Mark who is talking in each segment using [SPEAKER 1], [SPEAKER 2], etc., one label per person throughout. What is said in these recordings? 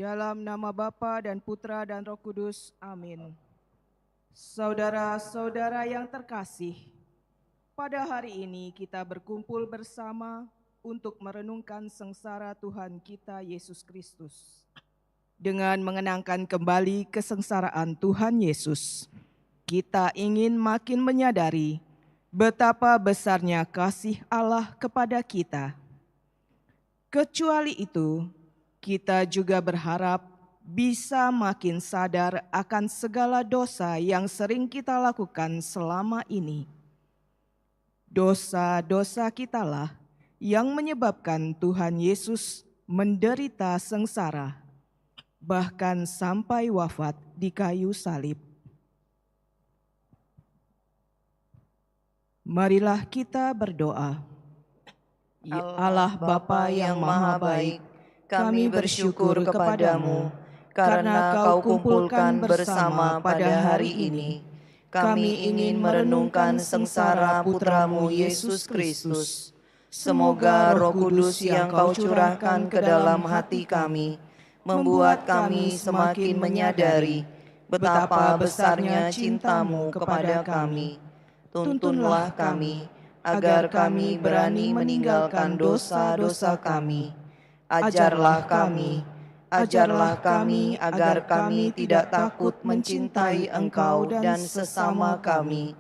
[SPEAKER 1] Dalam nama Bapa dan Putra dan Roh Kudus, amin. Saudara-saudara yang terkasih, pada hari ini kita berkumpul bersama untuk merenungkan sengsara Tuhan kita Yesus Kristus. Dengan mengenangkan kembali kesengsaraan Tuhan Yesus, kita ingin makin menyadari betapa besarnya kasih Allah kepada kita. Kecuali itu, kita juga berharap bisa makin sadar akan segala dosa yang sering kita lakukan selama ini. Dosa-dosa kitalah yang menyebabkan Tuhan Yesus menderita sengsara, bahkan sampai wafat di kayu salib. Marilah kita berdoa. Ya Allah Bapa yang Maha Baik, kami bersyukur kepadamu karena Kau kumpulkan bersama pada hari ini. Kami ingin merenungkan sengsara Putramu Yesus Kristus. Semoga Roh Kudus yang Kau curahkan ke dalam hati kami membuat kami semakin menyadari betapa besarnya cinta-Mu kepada kami. Tuntunlah kami agar kami berani meninggalkan dosa-dosa kami. Ajarlah kami agar kami tidak takut mencintai Engkau dan sesama kami.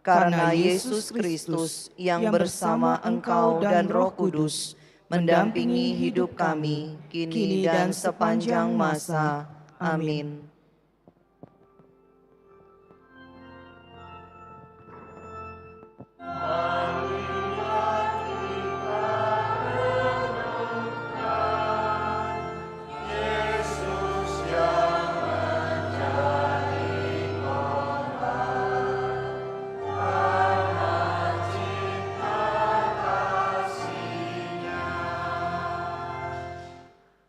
[SPEAKER 1] Karena Yesus Kristus yang bersama Engkau dan Roh Kudus mendampingi hidup kami kini dan sepanjang masa. Amin.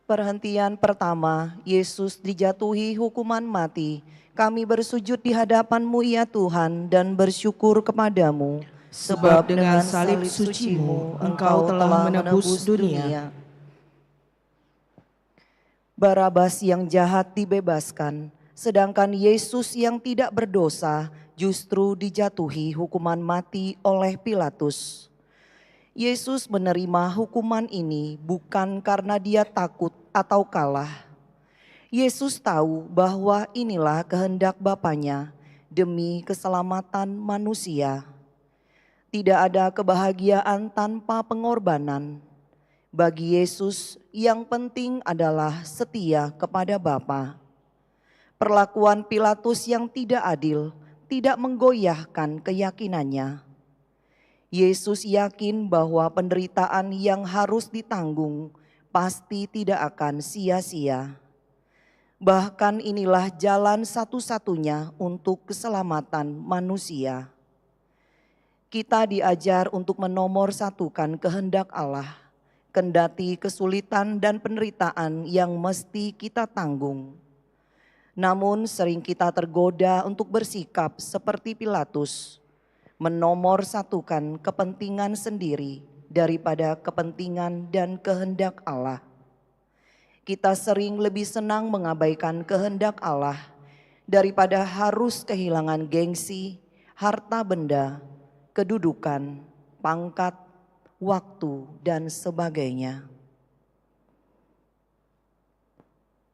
[SPEAKER 2] Perhentian pertama, Yesus dijatuhi hukuman mati. Kami bersujud di hadapan-Mu ya Tuhan dan bersyukur kepadamu.
[SPEAKER 1] Sebab dengan salib suci-Mu, Engkau telah menebus dunia.
[SPEAKER 2] Barabas yang jahat dibebaskan, sedangkan Yesus yang tidak berdosa justru dijatuhi hukuman mati oleh Pilatus. Yesus menerima hukuman ini bukan karena Dia takut atau kalah. Yesus tahu bahwa inilah kehendak Bapanya demi keselamatan manusia. Tidak ada kebahagiaan tanpa pengorbanan. Bagi Yesus, yang penting adalah setia kepada Bapa. Perlakuan Pilatus yang tidak adil tidak menggoyahkan keyakinannya. Yesus yakin bahwa penderitaan yang harus ditanggung pasti tidak akan sia-sia. Bahkan inilah jalan satu-satunya untuk keselamatan manusia. Kita diajar untuk menomorsatukan kehendak Allah, kendati kesulitan dan penderitaan yang mesti kita tanggung. Namun sering kita tergoda untuk bersikap seperti Pilatus, menomorsatukan kepentingan sendiri daripada kepentingan dan kehendak Allah. Kita sering lebih senang mengabaikan kehendak Allah daripada harus kehilangan gengsi, harta benda, kedudukan, pangkat, waktu, dan sebagainya.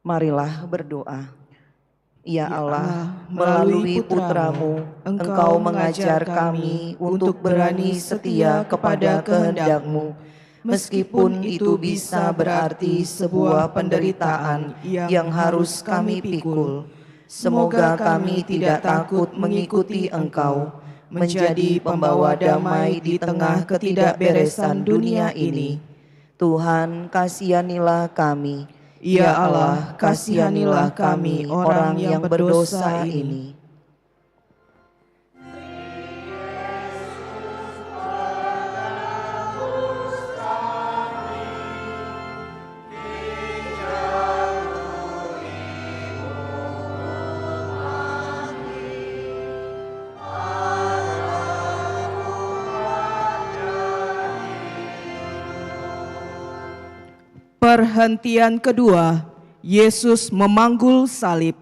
[SPEAKER 2] Marilah berdoa. Ya Allah, melalui Putra-Mu, Engkau mengajar kami untuk berani setia kepada kehendak-Mu, meskipun itu bisa berarti sebuah penderitaan yang harus kami pikul. Semoga kami tidak takut mengikuti Engkau, menjadi pembawa damai di tengah ketidakberesan dunia ini. Tuhan, kasihanilah kami.
[SPEAKER 1] Ya Allah, kasihanilah kami orang yang berdosa ini. Perhentian kedua, Yesus memanggul salib.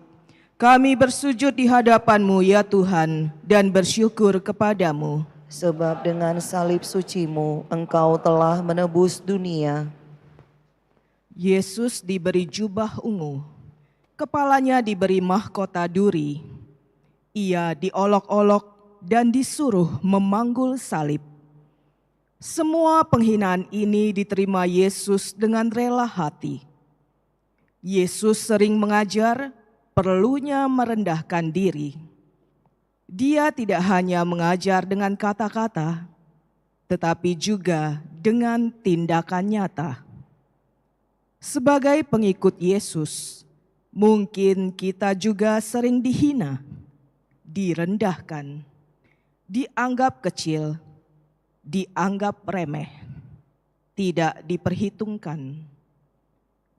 [SPEAKER 1] Kami bersujud di hadapan-Mu ya Tuhan dan bersyukur kepadamu.
[SPEAKER 2] Sebab dengan salib suci-Mu Engkau telah menebus dunia.
[SPEAKER 1] Yesus diberi jubah ungu, kepalanya diberi mahkota duri. Ia diolok-olok dan disuruh memanggul salib. Semua penghinaan ini diterima Yesus dengan rela hati. Yesus sering mengajar perlunya merendahkan diri. Dia tidak hanya mengajar dengan kata-kata, tetapi juga dengan tindakan nyata. Sebagai pengikut Yesus, mungkin kita juga sering dihina, direndahkan, dianggap kecil, dianggap remeh, tidak diperhitungkan.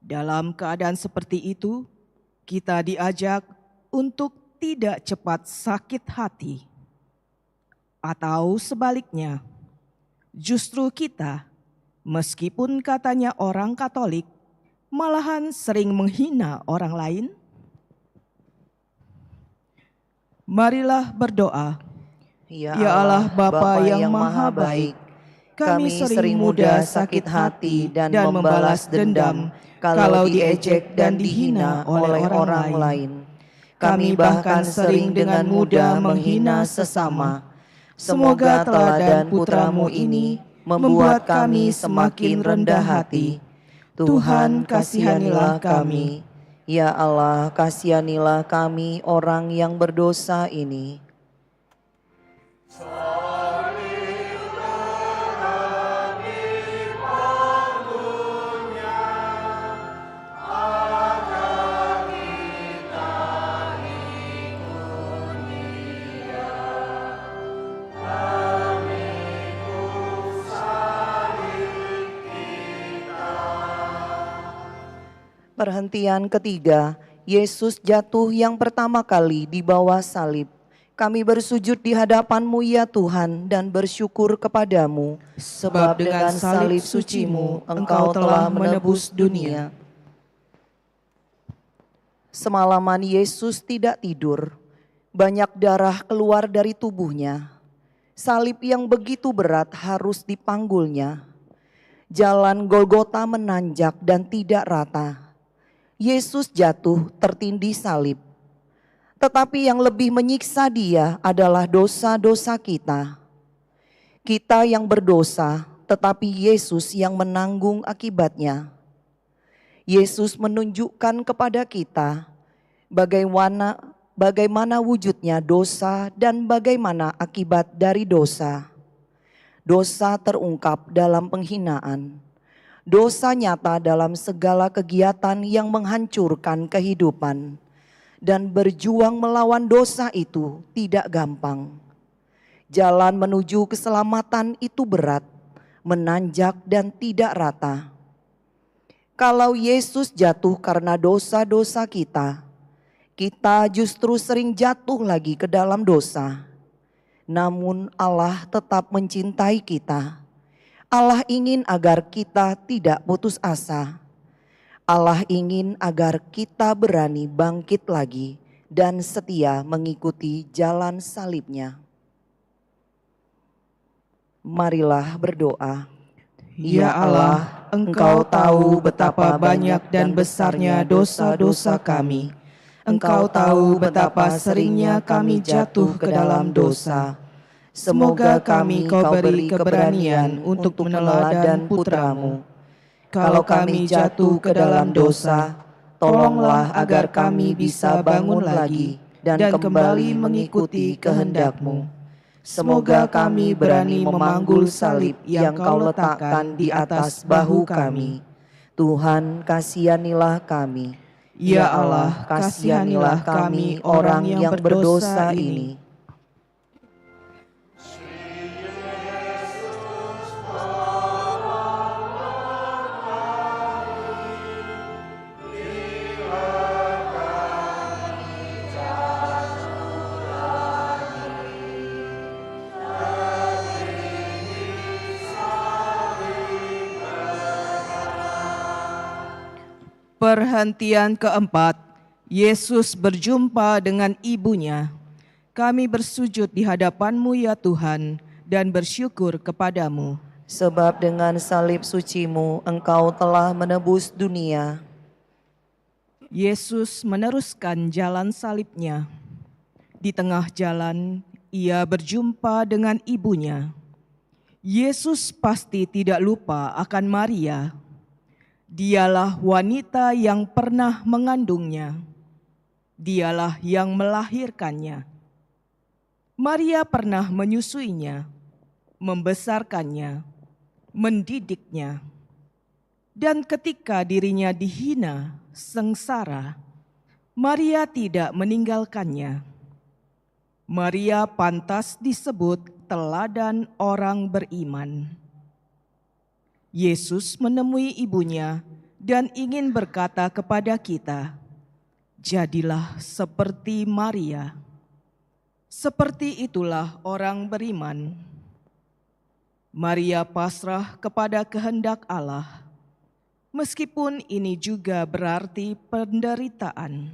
[SPEAKER 1] Dalam keadaan seperti itu, kita diajak untuk tidak cepat sakit hati. Atau sebaliknya, justru kita, meskipun katanya orang Katolik, malahan sering menghina orang lain. Marilah berdoa.
[SPEAKER 2] Ya
[SPEAKER 1] Ya Allah Bapa yang Maha Baik, kami sering mudah sakit hati dan membalas dendam kalau diejek dan dihina oleh orang lain. Kami bahkan sering dengan mudah menghina sesama. Semoga teladan putra-Mu ini membuat kami semakin rendah hati. Tuhan, kasihanilah kami.
[SPEAKER 2] Ya Allah, kasihanilah kami orang yang berdosa ini. Perhentian ketiga, Yesus jatuh yang pertama kali di bawah salib. Kami bersujud di hadapan-Mu ya Tuhan dan bersyukur kepadamu. Sebab dengan salib suci-Mu Engkau telah menebus dunia. Semalaman Yesus tidak tidur. Banyak darah keluar dari tubuhnya. Salib yang begitu berat harus dipanggulnya. Jalan Golgota menanjak dan tidak rata. Yesus jatuh tertindih salib. Tetapi yang lebih menyiksa Dia adalah dosa-dosa kita. Kita yang berdosa, tetapi Yesus yang menanggung akibatnya. Yesus menunjukkan kepada kita bagaimana wujudnya dosa dan bagaimana akibat dari dosa. Dosa terungkap dalam penghinaan. Dosa nyata dalam segala kegiatan yang menghancurkan kehidupan, dan berjuang melawan dosa itu tidak gampang. Jalan menuju keselamatan itu berat, menanjak dan tidak rata. Kalau Yesus jatuh karena dosa-dosa kita, kita justru sering jatuh lagi ke dalam dosa. Namun Allah tetap mencintai kita. Allah ingin agar kita tidak putus asa. Allah ingin agar kita berani bangkit lagi dan setia mengikuti jalan salibnya. Marilah berdoa.
[SPEAKER 1] Ya Allah, Engkau tahu betapa banyak dan besarnya dosa-dosa kami. Engkau tahu betapa seringnya kami jatuh ke dalam dosa. Semoga kami Kau beri keberanian untuk meneladan putra-Mu. Kalau kami jatuh ke dalam dosa, tolonglah agar kami bisa bangun lagi dan kembali mengikuti kehendak-Mu. Semoga kami berani memanggul salib yang Kau letakkan di atas bahu kami.
[SPEAKER 2] Tuhan, kasihanilah kami.
[SPEAKER 1] Ya Allah, kasihanilah kami orang yang berdosa ini. Perhentian keempat, Yesus berjumpa dengan ibunya. Kami bersujud di hadapan-Mu ya Tuhan dan bersyukur kepadamu.
[SPEAKER 2] Sebab dengan salib suci-Mu Engkau telah menebus dunia.
[SPEAKER 1] Yesus meneruskan jalan salibnya. Di tengah jalan, ia berjumpa dengan ibunya. Yesus pasti tidak lupa akan Maria. Dialah wanita yang pernah mengandungnya. Dialah yang melahirkannya. Maria pernah menyusuinya, membesarkannya, mendidiknya. Dan ketika dirinya dihina, sengsara, Maria tidak meninggalkannya. Maria pantas disebut teladan orang beriman. Yesus menemui ibunya dan ingin berkata kepada kita, "Jadilah seperti Maria." Seperti itulah orang beriman. Maria pasrah kepada kehendak Allah, meskipun ini juga berarti penderitaan.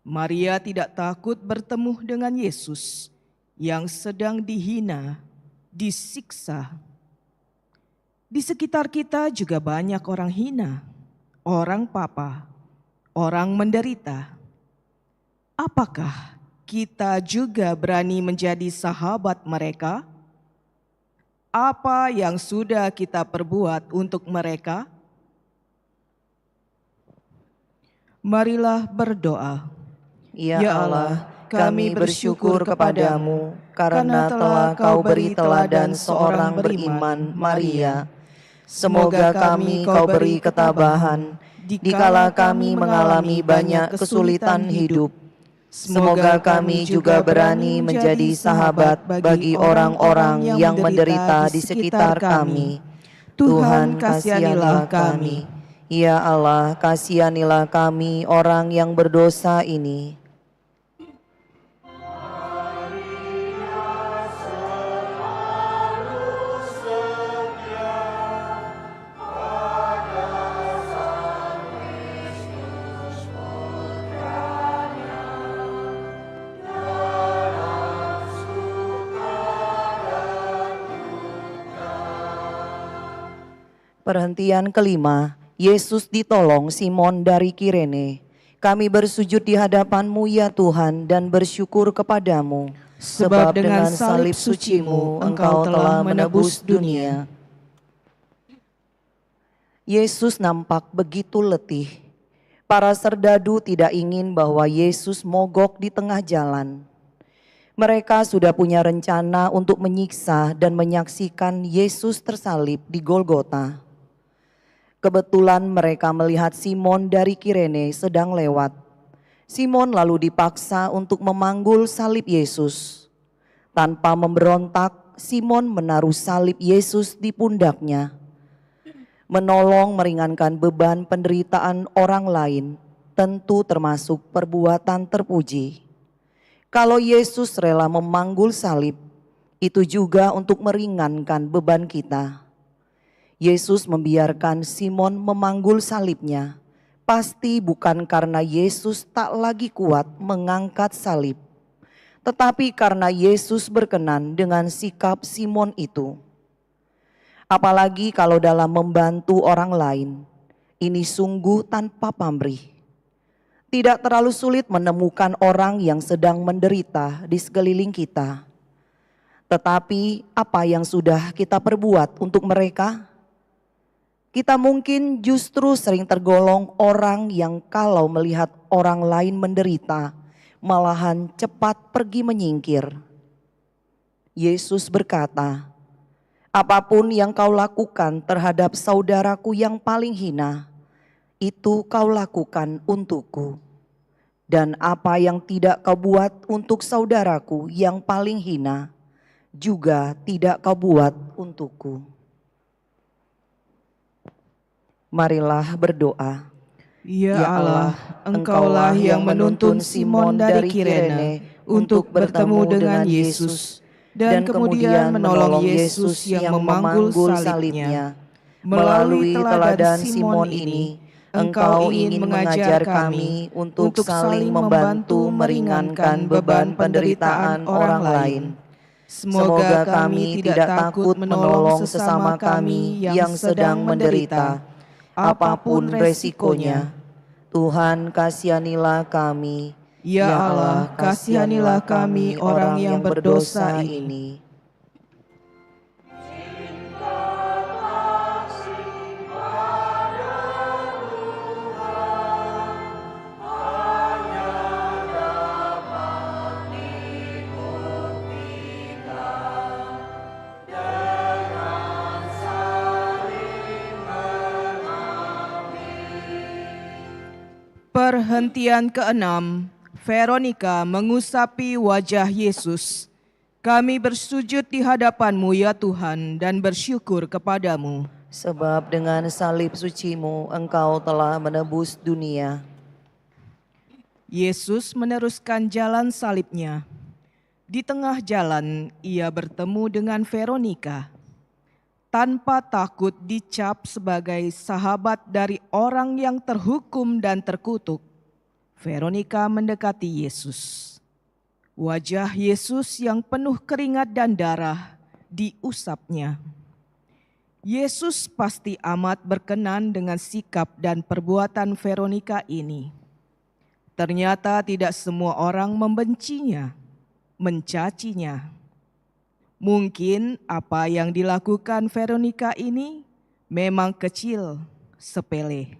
[SPEAKER 1] Maria tidak takut bertemu dengan Yesus yang sedang dihina, disiksa. Di sekitar kita juga banyak orang hina, orang papa, orang menderita. Apakah kita juga berani menjadi sahabat mereka? Apa yang sudah kita perbuat untuk mereka? Marilah berdoa.
[SPEAKER 2] Ya Allah, kami bersyukur kepadamu karena telah Kau beri teladan seorang beriman, Maria. Semoga kami Kau beri ketabahan dikala kami mengalami banyak kesulitan hidup. Semoga kami juga berani menjadi sahabat bagi orang-orang yang menderita di sekitar kami. Tuhan, kasihanilah kami. Ya Allah, kasihanilah kami orang yang berdosa ini. Perhentian kelima, Yesus ditolong Simon dari Kirene. Kami bersujud di hadapan-Mu ya Tuhan dan bersyukur kepadamu. Sebab dengan salib suci-Mu Engkau telah menebus dunia. Yesus nampak begitu letih. Para serdadu tidak ingin bahwa Yesus mogok di tengah jalan. Mereka sudah punya rencana untuk menyiksa dan menyaksikan Yesus tersalib di Golgota. Kebetulan mereka melihat Simon dari Kirene sedang lewat. Simon lalu dipaksa untuk memanggul salib Yesus. Tanpa memberontak, Simon menaruh salib Yesus di pundaknya. Menolong meringankan beban penderitaan orang lain tentu termasuk perbuatan terpuji. Kalau Yesus rela memanggul salib, itu juga untuk meringankan beban kita. Yesus membiarkan Simon memanggul salibnya, pasti bukan karena Yesus tak lagi kuat mengangkat salib, tetapi karena Yesus berkenan dengan sikap Simon itu. Apalagi kalau dalam membantu orang lain, ini sungguh tanpa pamrih. Tidak terlalu sulit menemukan orang yang sedang menderita di sekeliling kita. Tetapi apa yang sudah kita perbuat untuk mereka? Kita mungkin justru sering tergolong orang yang kalau melihat orang lain menderita, malahan cepat pergi menyingkir. Yesus berkata, "Apapun yang kau lakukan terhadap saudaraku yang paling hina, itu kau lakukan untukku. Dan apa yang tidak kau buat untuk saudaraku yang paling hina, juga tidak kau buat untukku." Marilah berdoa.
[SPEAKER 1] Ya Allah, Engkaulah yang menuntun Simon dari Kirene untuk bertemu dengan Yesus dan kemudian menolong Yesus yang memanggul salibnya. Melalui teladan Simon ini,
[SPEAKER 2] Engkau ingin mengajar kami untuk saling membantu meringankan beban penderitaan orang lain. Semoga kami tidak takut menolong sesama kami yang sedang menderita, apapun resikonya. Tuhan, kasihanilah kami.
[SPEAKER 1] Ya Allah, kasihanilah kami orang yang berdosa ini. Perhentian ke-6, Veronika mengusapi wajah Yesus. Kami bersujud di hadapan-Mu ya Tuhan dan bersyukur kepadamu.
[SPEAKER 2] Sebab dengan salib suci-Mu Engkau telah menebus dunia.
[SPEAKER 1] Yesus meneruskan jalan salibnya. Di tengah jalan ia bertemu dengan Veronika. Tanpa takut dicap sebagai sahabat dari orang yang terhukum dan terkutuk, Veronika mendekati Yesus. Wajah Yesus yang penuh keringat dan darah diusapnya. Yesus pasti amat berkenan dengan sikap dan perbuatan Veronika ini. Ternyata tidak semua orang membencinya, mencacinya. Mungkin apa yang dilakukan Veronika ini memang kecil, sepele.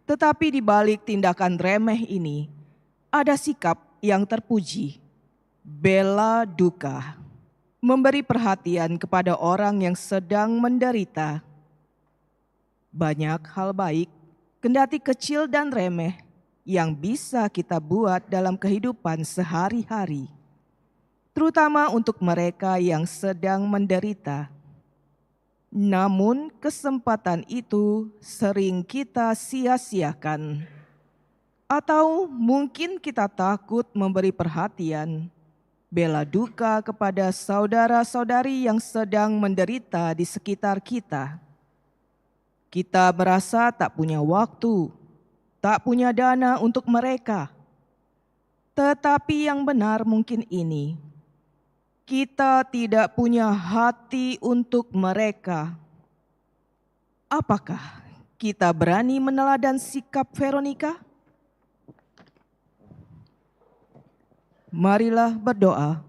[SPEAKER 1] Tetapi di balik tindakan remeh ini, ada sikap yang terpuji, bela duka, memberi perhatian kepada orang yang sedang menderita. Banyak hal baik, kendati kecil dan remeh, yang bisa kita buat dalam kehidupan sehari-hari, terutama untuk mereka yang sedang menderita. Namun kesempatan itu sering kita sia-siakan. Atau mungkin kita takut memberi perhatian, bela duka kepada saudara-saudari yang sedang menderita di sekitar kita. Kita merasa tak punya waktu, tak punya dana untuk mereka. Tetapi yang benar mungkin ini, kita tidak punya hati untuk mereka. Apakah kita berani meneladan sikap Veronika? Marilah berdoa.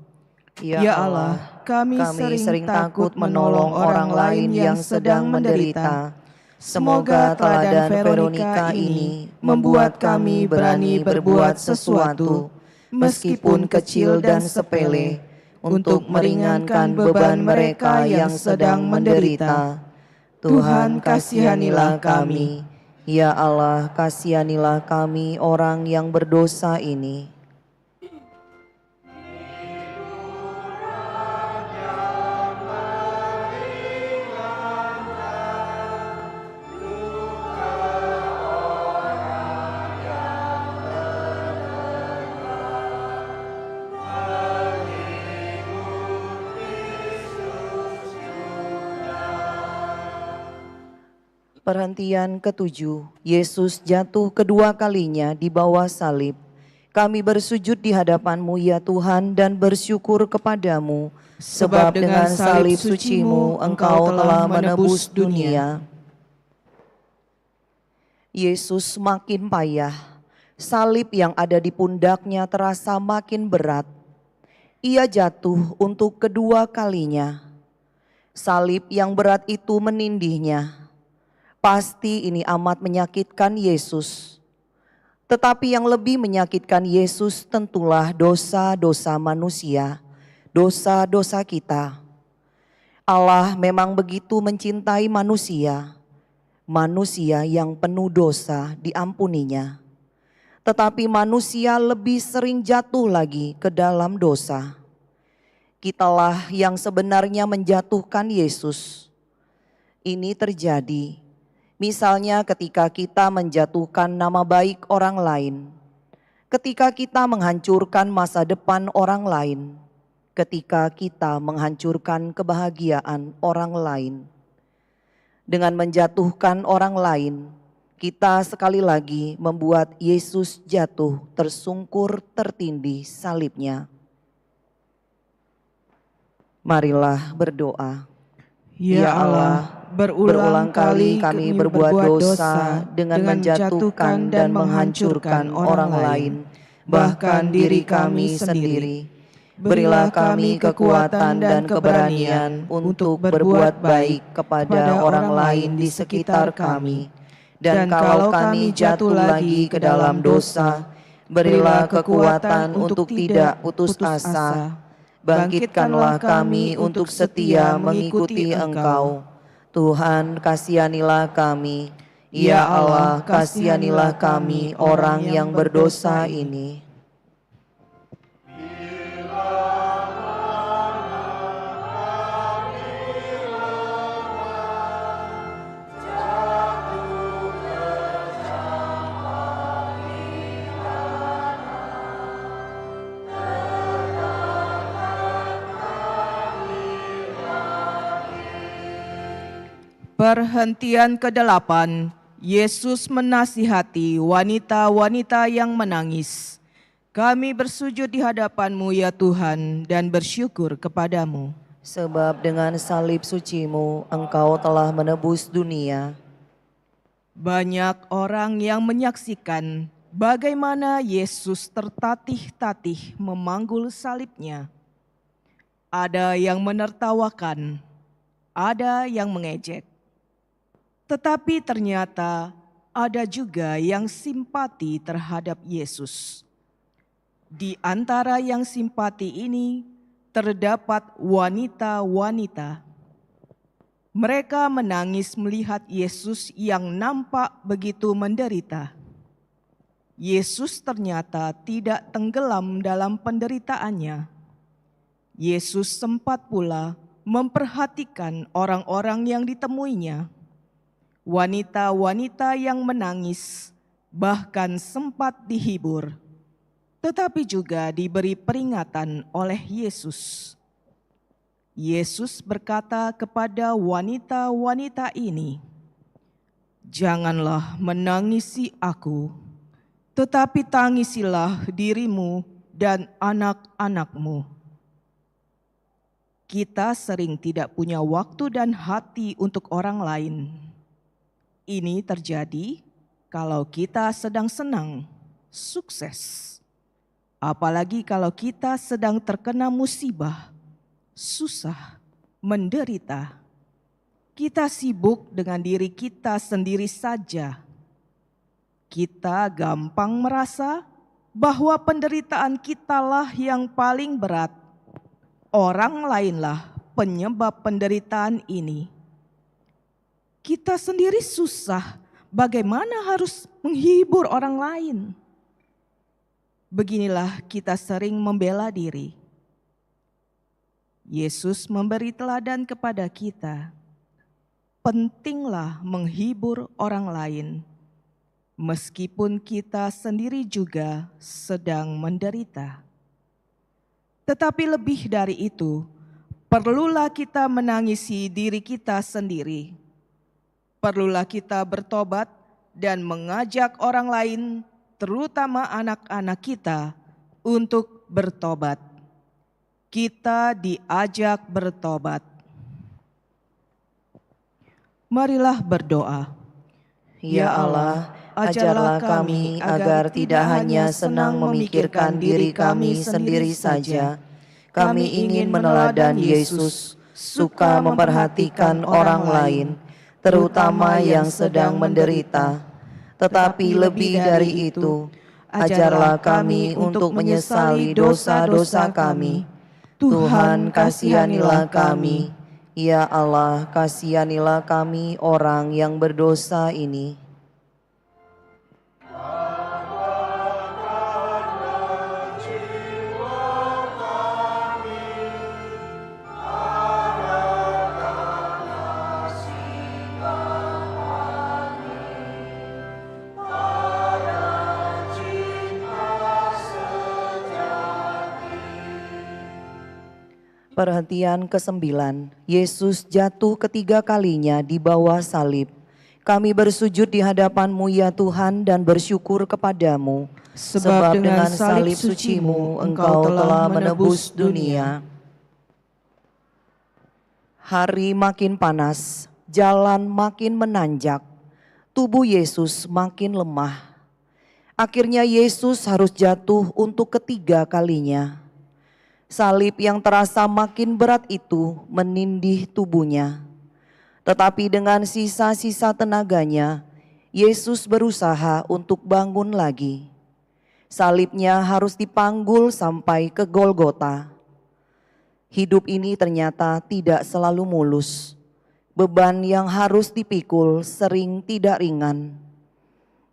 [SPEAKER 1] Ya Allah, kami sering takut menolong orang lain yang sedang menderita. Semoga teladan Veronika ini membuat kami berani berbuat sesuatu, meskipun kecil dan sepele, untuk meringankan beban mereka yang sedang menderita. Tuhan, kasihanilah kami.
[SPEAKER 2] Ya Allah, kasihanilah kami orang yang berdosa ini. Perhentian ke-7, Yesus jatuh kedua kalinya di bawah salib. Kami bersujud di hadapan-Mu ya Tuhan dan bersyukur kepadamu, sebab dengan salib suci-Mu Engkau telah menebus dunia. Yesus makin payah, salib yang ada di pundaknya terasa makin berat. Ia jatuh untuk kedua kalinya. Salib yang berat itu menindihnya. Pasti ini amat menyakitkan Yesus. Tetapi yang lebih menyakitkan Yesus tentulah dosa-dosa manusia, dosa-dosa kita. Allah memang begitu mencintai manusia, manusia yang penuh dosa diampuninya. Tetapi manusia lebih sering jatuh lagi ke dalam dosa. Kitalah yang sebenarnya menjatuhkan Yesus. Ini terjadi misalnya ketika kita menjatuhkan nama baik orang lain, ketika kita menghancurkan masa depan orang lain, ketika kita menghancurkan kebahagiaan orang lain. Dengan menjatuhkan orang lain, kita sekali lagi membuat Yesus jatuh tersungkur tertindih salibnya. Marilah berdoa.
[SPEAKER 1] Ya Allah, berulang kali kami berbuat dosa dengan menjatuhkan dan menghancurkan orang lain, bahkan diri kami sendiri. Berilah kami kekuatan dan keberanian untuk berbuat baik kepada orang lain di sekitar kami. Dan kalau kami jatuh lagi ke dalam dosa, berilah kekuatan untuk tidak putus asa. Bangkitkanlah kami untuk setia mengikuti Engkau.
[SPEAKER 2] Tuhan, kasihanilah kami. Ya Allah, kasihanilah kami orang yang berdosa ini.
[SPEAKER 1] Perhentian ke-8, Yesus menasihati wanita-wanita yang menangis. Kami bersujud di hadapan-Mu ya Tuhan dan bersyukur kepadamu.
[SPEAKER 2] Sebab dengan salib suci-Mu Engkau telah menebus dunia.
[SPEAKER 1] Banyak orang yang menyaksikan bagaimana Yesus tertatih-tatih memanggul salibnya. Ada yang menertawakan, ada yang mengejek. Tetapi ternyata ada juga yang simpati terhadap Yesus. Di antara yang simpati ini terdapat wanita-wanita. Mereka menangis melihat Yesus yang nampak begitu menderita. Yesus ternyata tidak tenggelam dalam penderitaannya. Yesus sempat pula memperhatikan orang-orang yang ditemuinya. Wanita-wanita yang menangis bahkan sempat dihibur, tetapi juga diberi peringatan oleh Yesus. Yesus berkata kepada wanita-wanita ini, "Janganlah menangisi aku, tetapi tangisilah dirimu dan anak-anakmu." Kita sering tidak punya waktu dan hati untuk orang lain. Ini terjadi kalau kita sedang senang, sukses. Apalagi kalau kita sedang terkena musibah, susah, menderita. Kita sibuk dengan diri kita sendiri saja. Kita gampang merasa bahwa penderitaan kitalah yang paling berat. Orang lainlah penyebab penderitaan ini. Kita sendiri susah, bagaimana harus menghibur orang lain? Beginilah kita sering membela diri. Yesus memberi teladan kepada kita. Pentinglah menghibur orang lain, meskipun kita sendiri juga sedang menderita. Tetapi lebih dari itu, perlulah kita menangisi diri kita sendiri. Perlulah kita bertobat dan mengajak orang lain, terutama anak-anak kita, untuk bertobat. Kita diajak bertobat. Marilah berdoa.
[SPEAKER 2] Ya Allah, ajarlah kami agar tidak hanya senang memikirkan diri kami sendiri saja. Kami ingin meneladani Yesus, suka memperhatikan orang lain, terutama yang sedang menderita. Tetapi lebih dari itu, ajarlah kami untuk menyesali dosa-dosa kami. Tuhan, kasihanilah kami. Ya Allah, kasihanilah kami orang yang berdosa ini. Perhentian ke-9, Yesus jatuh ketiga kalinya di bawah salib. Kami bersujud di hadapan-Mu ya Tuhan dan bersyukur kepadamu, sebab dengan salib suci-Mu Engkau telah menebus dunia. Hari makin panas, jalan makin menanjak, tubuh Yesus makin lemah. Akhirnya Yesus harus jatuh untuk ketiga kalinya. Salib yang terasa makin berat itu menindih tubuhnya. Tetapi dengan sisa-sisa tenaganya, Yesus berusaha untuk bangun lagi. Salibnya harus dipanggul sampai ke Golgota. Hidup ini ternyata tidak selalu mulus. Beban yang harus dipikul sering tidak ringan.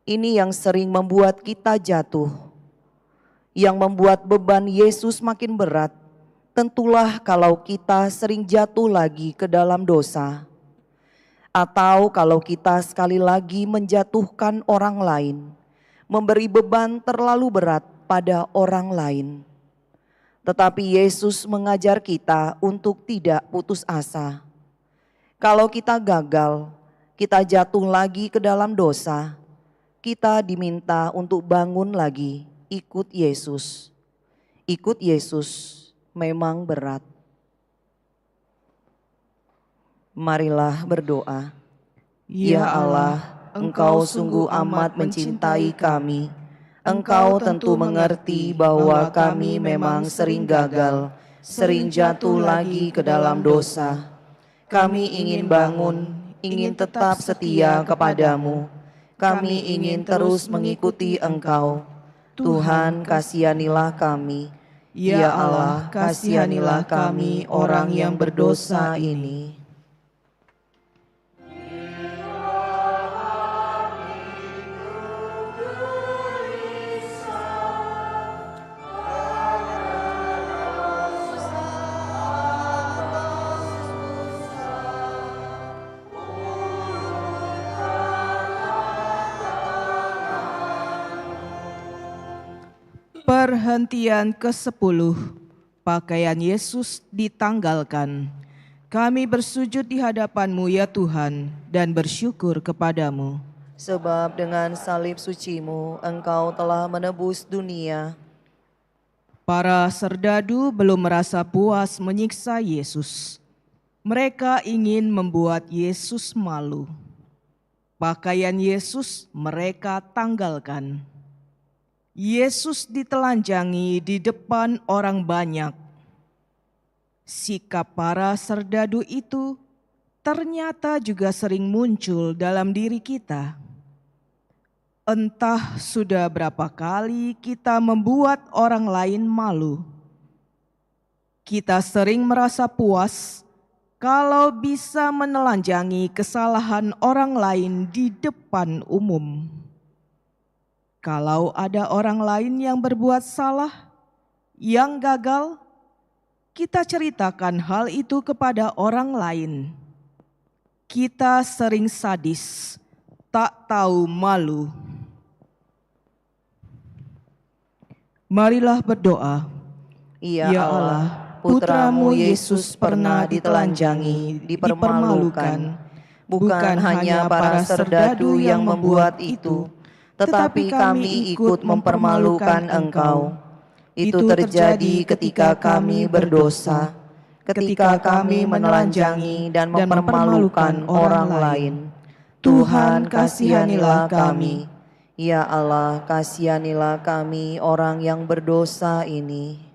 [SPEAKER 2] Ini yang sering membuat kita jatuh. Yang membuat beban Yesus makin berat, tentulah kalau kita sering jatuh lagi ke dalam dosa. Atau kalau kita sekali lagi menjatuhkan orang lain, memberi beban terlalu berat pada orang lain. Tetapi Yesus mengajar kita untuk tidak putus asa. Kalau kita gagal, kita jatuh lagi ke dalam dosa, kita diminta untuk bangun lagi, ikut Yesus. Ikut Yesus memang berat. Marilah berdoa. Ya Allah, Engkau sungguh amat mencintai kami. Engkau tentu mengerti bahwa kami memang sering gagal, sering jatuh lagi ke dalam dosa. Kami ingin bangun, ingin tetap setia kepadamu. Kami ingin terus mengikuti Engkau. Tuhan, kasihanilah kami. Ya Allah, kasihanilah kami orang yang berdosa ini.
[SPEAKER 1] Perhentian ke-10, pakaian Yesus ditanggalkan. Kami bersujud di hadapan-Mu ya Tuhan dan bersyukur kepadamu.
[SPEAKER 2] Sebab dengan salib suci-Mu Engkau telah menebus dunia.
[SPEAKER 1] Para serdadu belum merasa puas menyiksa Yesus. Mereka ingin membuat Yesus malu. Pakaian Yesus mereka tanggalkan. Yesus ditelanjangi di depan orang banyak. Sikap para serdadu itu ternyata juga sering muncul dalam diri kita. Entah sudah berapa kali kita membuat orang lain malu. Kita sering merasa puas kalau bisa menelanjangi kesalahan orang lain di depan umum. Kalau ada orang lain yang berbuat salah, yang gagal, kita ceritakan hal itu kepada orang lain. Kita sering sadis, tak tahu malu. Marilah berdoa.
[SPEAKER 2] Ya Allah, Putra-Mu Yesus pernah ditelanjangi, dipermalukan. Bukan hanya para serdadu yang membuat itu, tetapi kami ikut mempermalukan Engkau. Itu terjadi ketika kami berdosa, ketika kami menelanjangi dan mempermalukan orang lain. Tuhan, kasihanilah kami. Ya Allah, kasihanilah kami orang yang berdosa ini.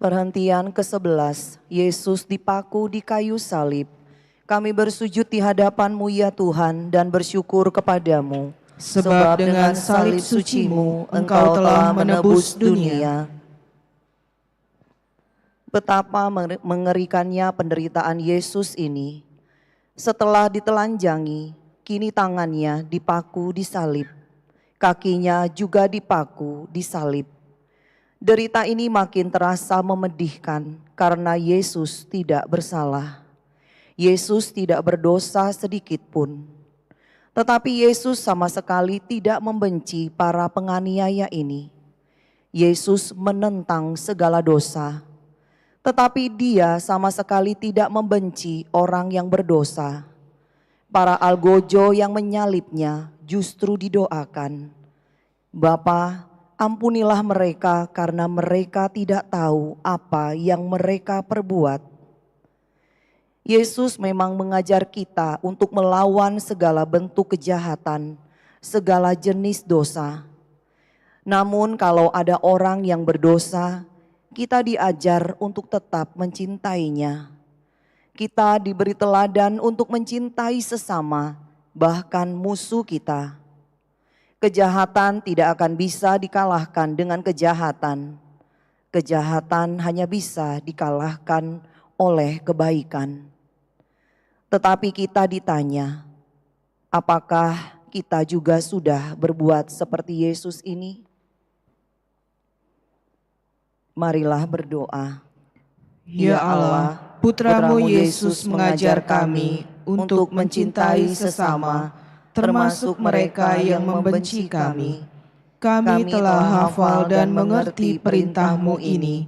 [SPEAKER 2] Perhentian ke-11, Yesus dipaku di kayu salib. Kami bersujud di hadapan-Mu ya Tuhan dan bersyukur kepadamu.
[SPEAKER 1] Sebab dengan salib suci-Mu Engkau telah menebus dunia.
[SPEAKER 2] Betapa mengerikannya penderitaan Yesus ini. Setelah ditelanjangi, kini tangannya dipaku di salib. Kakinya juga dipaku di salib. Derita ini makin terasa memedihkan karena Yesus tidak bersalah. Yesus tidak berdosa sedikit pun. Tetapi Yesus sama sekali tidak membenci para penganiaya ini. Yesus menentang segala dosa. Tetapi Dia sama sekali tidak membenci orang yang berdosa. Para algojo yang menyalibnya justru didoakan. Bapa, ampunilah mereka karena mereka tidak tahu apa yang mereka perbuat. Yesus memang mengajar kita untuk melawan segala bentuk kejahatan, segala jenis dosa. Namun kalau ada orang yang berdosa, kita diajar untuk tetap mencintainya. Kita diberi teladan untuk mencintai sesama, bahkan musuh kita. Kejahatan tidak akan bisa dikalahkan dengan kejahatan. Kejahatan hanya bisa dikalahkan oleh kebaikan. Tetapi kita ditanya, apakah kita juga sudah berbuat seperti Yesus ini? Marilah berdoa.
[SPEAKER 1] Ya Allah, Putra-Mu Yesus mengajar kami untuk mencintai sesama, termasuk mereka yang membenci kami. Kami telah hafal dan mengerti perintah-Mu ini,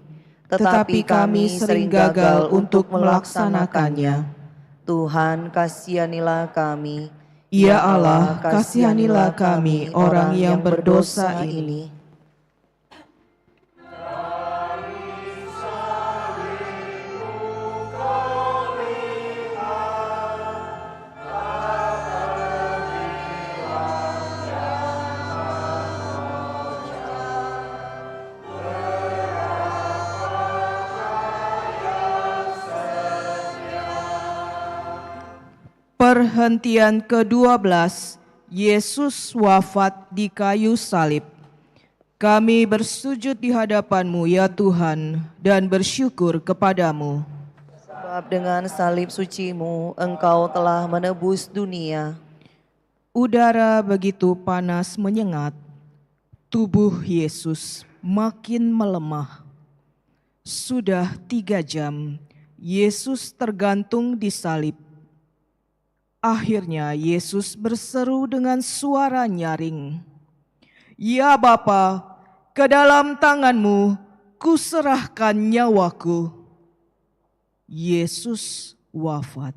[SPEAKER 1] tetapi kami sering gagal untuk melaksanakannya.
[SPEAKER 2] Tuhan, kasihanilah kami.
[SPEAKER 1] Ya Allah, kasihanilah kami orang yang berdosa ini. Perhentian ke-12, Yesus wafat di kayu salib. Kami bersujud di hadapan-Mu ya Tuhan dan bersyukur kepadamu.
[SPEAKER 2] Sebab dengan salib suci-Mu Engkau telah menebus dunia.
[SPEAKER 1] Udara begitu panas menyengat, tubuh Yesus makin melemah. Sudah 3 jam Yesus tergantung di salib. Akhirnya Yesus berseru dengan suara nyaring, "Ya Bapa, ke dalam tangan-Mu kuserahkan nyawaku." Yesus wafat.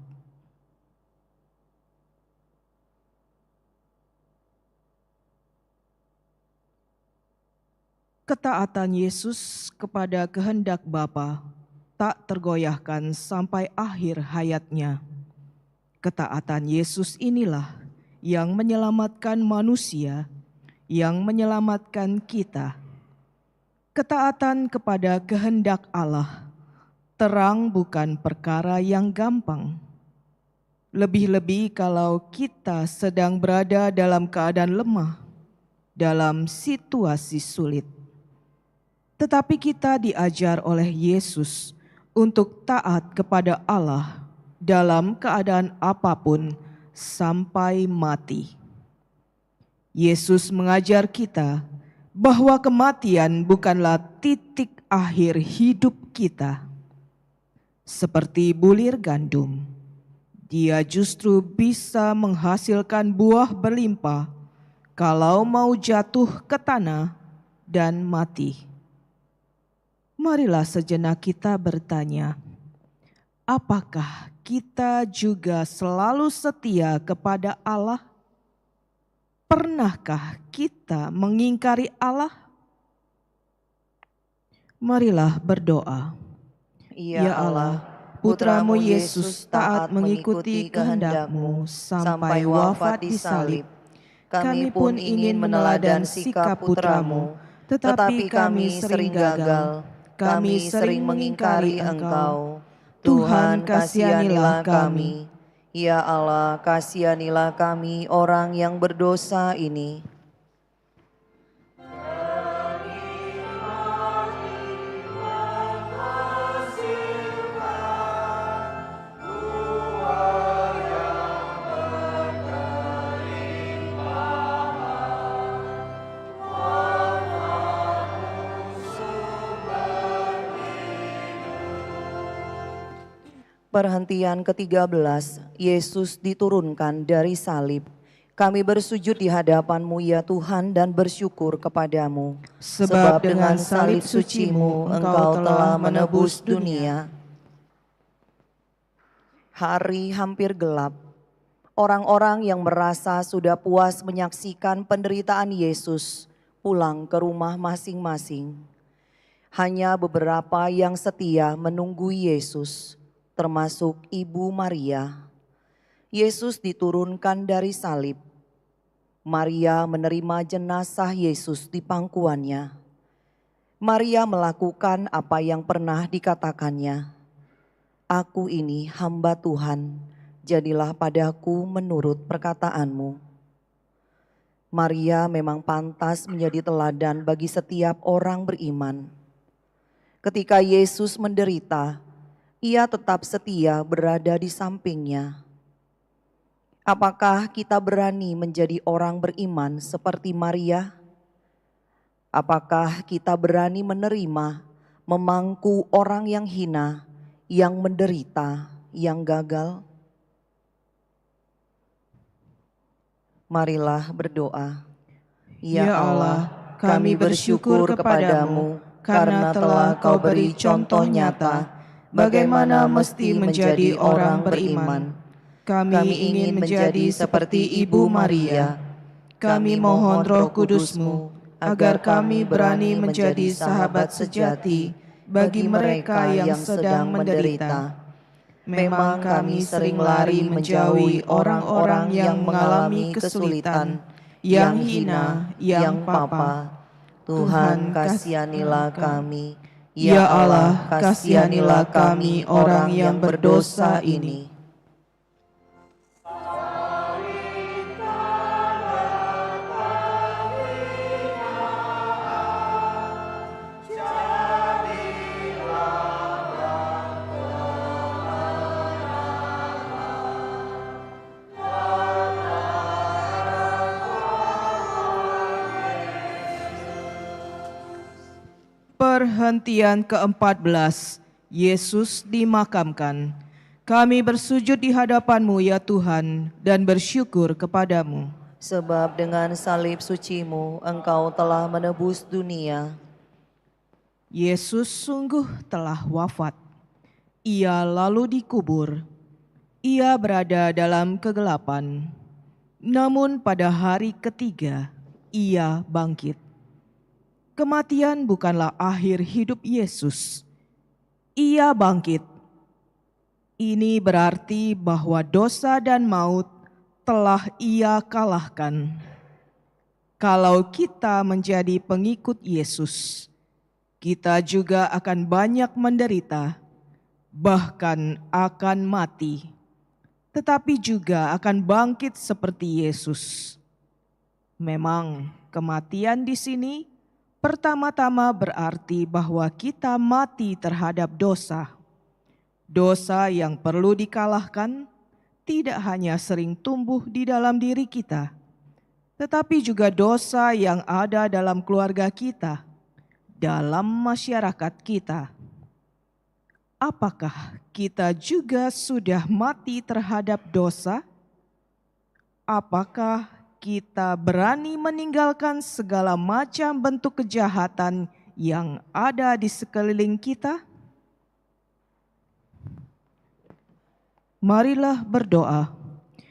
[SPEAKER 1] Ketaatan Yesus kepada kehendak Bapa tak tergoyahkan sampai akhir hayatnya. Ketaatan Yesus inilah yang menyelamatkan manusia, yang menyelamatkan kita. Ketaatan kepada kehendak Allah terang bukan perkara yang gampang. Lebih-lebih kalau kita sedang berada dalam keadaan lemah, dalam situasi sulit. Tetapi kita diajar oleh Yesus untuk taat kepada Allah dalam keadaan apapun sampai mati. Yesus mengajar kita bahwa kematian bukanlah titik akhir hidup kita. Seperti bulir gandum, dia justru bisa menghasilkan buah berlimpah kalau mau jatuh ke tanah dan mati. Marilah sejenak kita bertanya, apakah kita juga selalu setia kepada Allah? Pernahkah kita mengingkari Allah? Marilah berdoa.
[SPEAKER 2] Ya Allah,
[SPEAKER 1] Putra-Mu Yesus taat mengikuti kehendak-Mu sampai wafat di salib. Kami pun ingin meneladan sikap Putra-Mu, tetapi kami sering gagal. Kami sering mengingkari Engkau. Tuhan, kasihanilah kami.
[SPEAKER 2] Ya Allah, kasihanilah kami orang yang berdosa ini. Perhentian ke-13, Yesus diturunkan dari salib. Kami bersujud di hadapan-Mu ya Tuhan dan bersyukur kepadamu.
[SPEAKER 1] Sebab dengan salib suci-Mu Engkau telah menebus dunia.
[SPEAKER 2] Hari hampir gelap. Orang-orang yang merasa sudah puas menyaksikan penderitaan Yesus pulang ke rumah masing-masing. Hanya beberapa yang setia menunggu Yesus, termasuk Ibu Maria. Yesus diturunkan dari salib. Maria menerima jenazah Yesus di pangkuannya. Maria melakukan apa yang pernah dikatakannya. Aku ini hamba Tuhan, jadilah padaku menurut perkataanmu. Maria memang pantas menjadi teladan bagi setiap orang beriman. Ketika Yesus menderita, ia tetap setia berada di sampingnya. Apakah kita berani menjadi orang beriman seperti Maria? Apakah kita berani menerima, memangku orang yang hina, yang menderita, yang gagal? Marilah berdoa.
[SPEAKER 1] Ya Allah, kami bersyukur kepadamu karena telah Kau beri contoh nyata bagaimana mesti menjadi orang beriman. Kami ingin menjadi seperti Ibu Maria. Kami mohon Roh Kudus-Mu agar kami berani menjadi sahabat sejati bagi mereka yang sedang menderita. Memang kami sering lari menjauhi orang-orang yang mengalami kesulitan, yang hina, yang papa.
[SPEAKER 2] Tuhan kasihanilah kami.
[SPEAKER 1] Ya Allah, kasihanilah kami orang yang berdosa ini. Perhentian ke-14, Yesus dimakamkan. Kami bersujud di hadapan-Mu ya Tuhan dan bersyukur kepadamu.
[SPEAKER 2] Sebab dengan salib suci-Mu Engkau telah menebus dunia.
[SPEAKER 1] Yesus sungguh telah wafat. Ia lalu dikubur. Ia berada dalam kegelapan. Namun pada hari ketiga, ia bangkit. Kematian bukanlah akhir hidup Yesus. Ia bangkit. Ini berarti bahwa dosa dan maut telah ia kalahkan. Kalau kita menjadi pengikut Yesus, kita juga akan banyak menderita, bahkan akan mati, tetapi juga akan bangkit seperti Yesus. Memang kematian di sini pertama-tama berarti bahwa kita mati terhadap dosa. Dosa yang perlu dikalahkan tidak hanya sering tumbuh di dalam diri kita, tetapi juga dosa yang ada dalam keluarga kita, dalam masyarakat kita. Apakah kita juga sudah mati terhadap dosa? Apakah kita berani meninggalkan segala macam bentuk kejahatan yang ada di sekeliling kita? Marilah berdoa.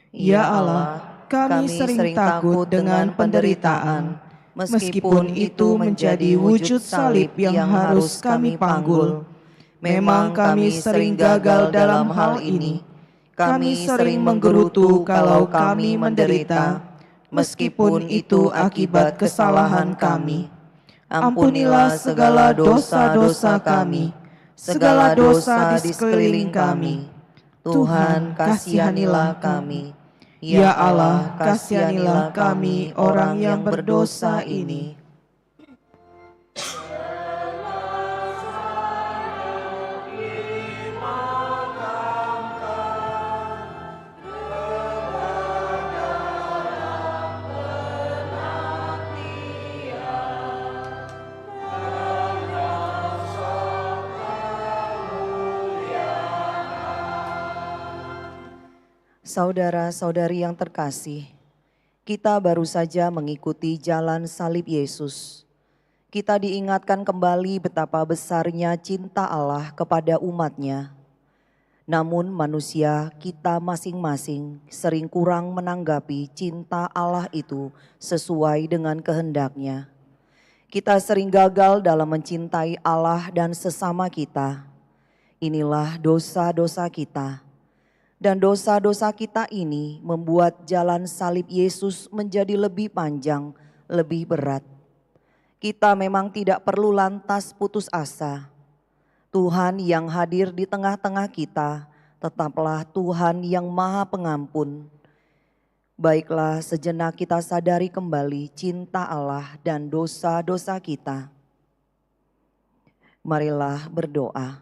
[SPEAKER 1] Ya Allah, kami sering takut dengan penderitaan, meskipun itu menjadi wujud salib yang harus kami panggul. Memang kami sering gagal dalam hal ini. Kami sering menggerutu kalau kami menderita, meskipun itu akibat kesalahan kami. Ampunilah segala dosa-dosa kami, segala dosa di sekeliling kami. Tuhan, kasihanilah kami. Ya Allah, kasihanilah kami orang yang berdosa ini.
[SPEAKER 2] Saudara-saudari yang terkasih, kita baru saja mengikuti jalan salib Yesus. Kita diingatkan kembali betapa besarnya cinta Allah kepada umat-Nya. Namun manusia kita masing-masing sering kurang menanggapi cinta Allah itu sesuai dengan kehendak-Nya. Kita sering gagal dalam mencintai Allah dan sesama kita. Inilah dosa-dosa kita. Dan dosa-dosa kita ini membuat jalan salib Yesus menjadi lebih panjang, lebih berat. Kita memang tidak perlu lantas putus asa. Tuhan yang hadir di tengah-tengah kita tetaplah Tuhan yang Maha Pengampun. Baiklah, sejenak kita sadari kembali cinta Allah dan dosa-dosa kita. Marilah berdoa.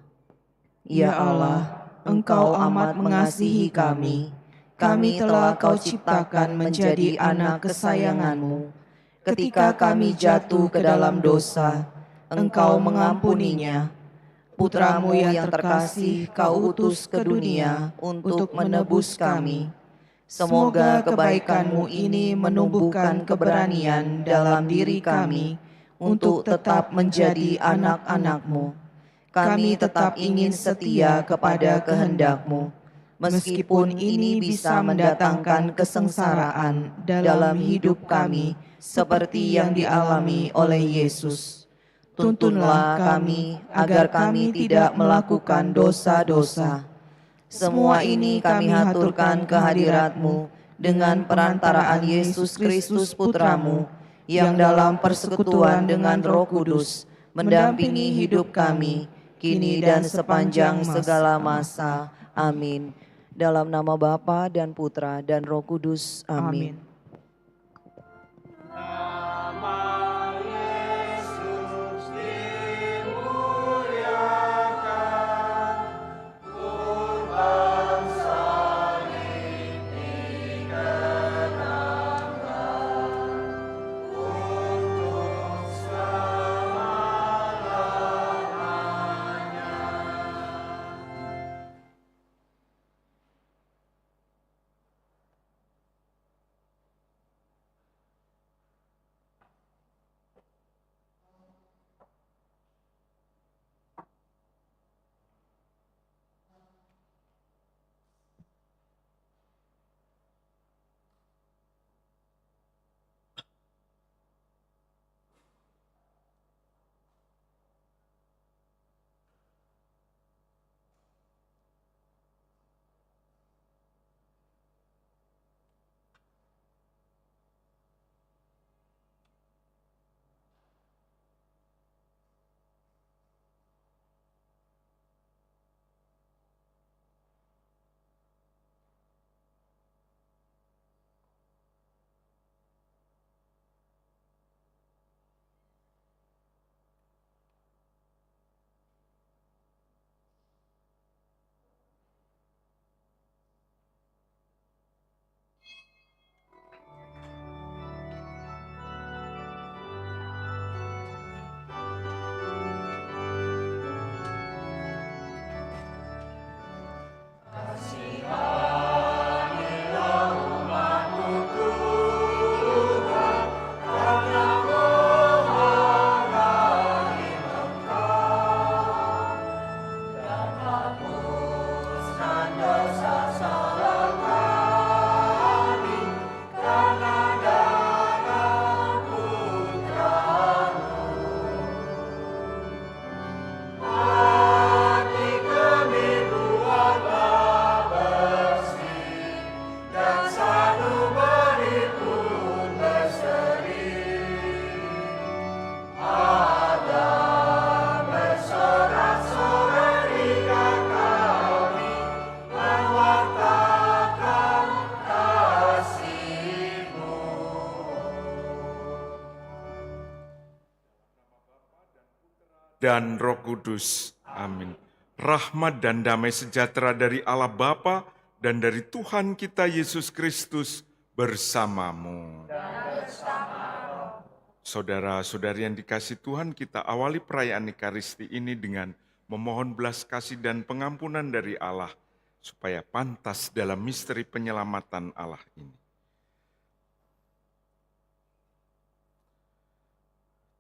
[SPEAKER 1] Ya Allah, Engkau amat mengasihi kami. Kami telah Kau ciptakan menjadi anak kesayangan-Mu. Ketika kami jatuh ke dalam dosa, Engkau mengampuninya. Putra-Mu yang terkasih Kau utus ke dunia untuk menebus kami. Semoga kebaikan-Mu ini menumbuhkan keberanian dalam diri kami untuk tetap menjadi anak-anak-Mu. Kami tetap ingin setia kepada kehendak-Mu, meskipun ini bisa mendatangkan kesengsaraan dalam hidup kami seperti yang dialami oleh Yesus. Tuntunlah kami agar kami tidak melakukan dosa-dosa. Semua ini kami haturkan kehadirat-Mu dengan perantaraan Yesus Kristus Putra-Mu, yang dalam persekutuan dengan Roh Kudus mendampingi hidup kami, kini dan sepanjang segala masa. Amin.
[SPEAKER 2] Dalam nama Bapa dan Putra dan Roh Kudus. Amin.
[SPEAKER 3] dan Roh Kudus. Amin. Rahmat dan damai sejahtera dari Allah Bapa dan dari Tuhan kita Yesus Kristus bersamamu. Saudara-saudari yang dikasihi Tuhan, kita awali perayaan Ekaristi ini dengan memohon belas kasih dan pengampunan dari Allah, supaya pantas dalam misteri penyelamatan Allah ini.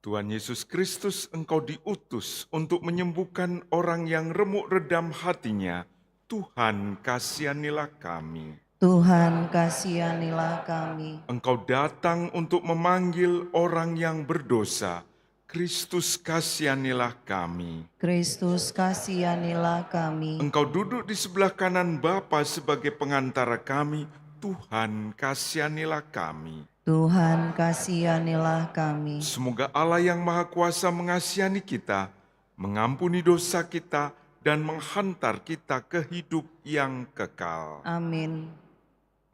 [SPEAKER 3] Tuhan Yesus Kristus, Engkau diutus untuk menyembuhkan orang yang remuk redam hatinya. Tuhan, kasihanilah kami.
[SPEAKER 2] Tuhan, kasihanilah kami.
[SPEAKER 3] Engkau datang untuk memanggil orang yang berdosa. Kristus, kasihanilah kami.
[SPEAKER 2] Kristus, kasihanilah kami.
[SPEAKER 3] Engkau duduk di sebelah kanan Bapa sebagai pengantara kami. Tuhan, kasihanilah kami.
[SPEAKER 2] Tuhan, kasihanilah kami.
[SPEAKER 3] Semoga Allah yang Maha Kuasa mengasihani kita, mengampuni dosa kita, dan menghantar kita ke hidup yang kekal.
[SPEAKER 2] Amin.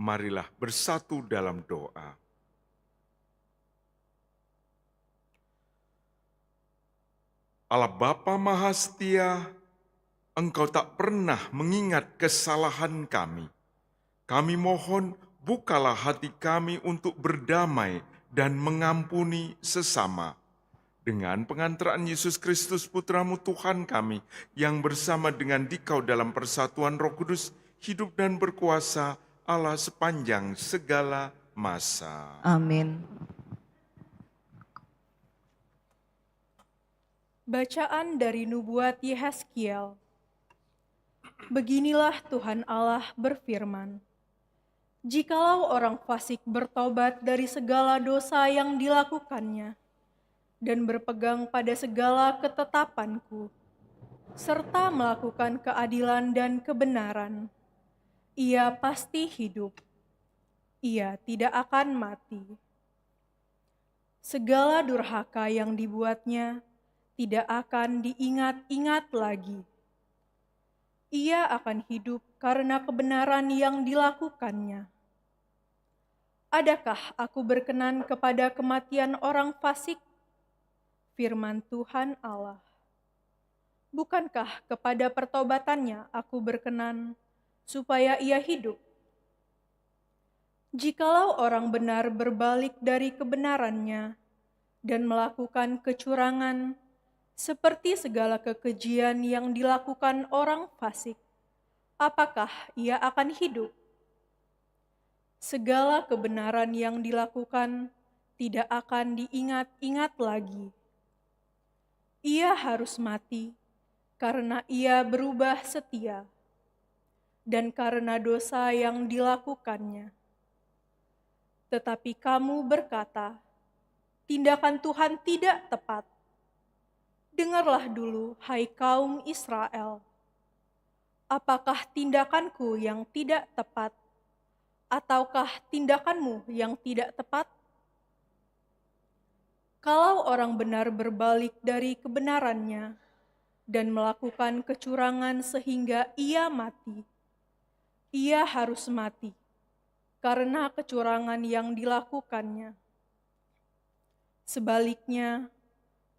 [SPEAKER 3] Marilah bersatu dalam doa. Allah Bapa Maha Setia, Engkau tak pernah mengingat kesalahan kami. Kami mohon, bukalah hati kami untuk berdamai dan mengampuni sesama. Dengan pengantaraan Yesus Kristus Putramu Tuhan kami, yang bersama dengan Dikau dalam persatuan Roh Kudus, hidup dan berkuasa Allah sepanjang segala masa.
[SPEAKER 2] Amin.
[SPEAKER 4] Bacaan dari Nubuat Yehezkiel. Beginilah Tuhan Allah berfirman, jikalau orang fasik bertobat dari segala dosa yang dilakukannya, dan berpegang pada segala ketetapanku, serta melakukan keadilan dan kebenaran, ia pasti hidup, ia tidak akan mati. Segala durhaka yang dibuatnya tidak akan diingat-ingat lagi. Ia akan hidup karena kebenaran yang dilakukannya. Adakah aku berkenan kepada kematian orang fasik? Firman Tuhan Allah. Bukankah kepada pertobatannya aku berkenan, supaya ia hidup? Jikalau orang benar berbalik dari kebenarannya dan melakukan kecurangan, seperti segala kekejian yang dilakukan orang fasik, apakah ia akan hidup? Segala kebenaran yang dilakukan tidak akan diingat-ingat lagi. Ia harus mati karena ia berubah setia, dan karena dosa yang dilakukannya. Tetapi kamu berkata, tindakan Tuhan tidak tepat. Dengarlah dulu, hai kaum Israel. Apakah tindakanku yang tidak tepat, ataukah tindakanmu yang tidak tepat? Kalau orang benar berbalik dari kebenarannya dan melakukan kecurangan sehingga ia mati, ia harus mati karena kecurangan yang dilakukannya. Sebaliknya,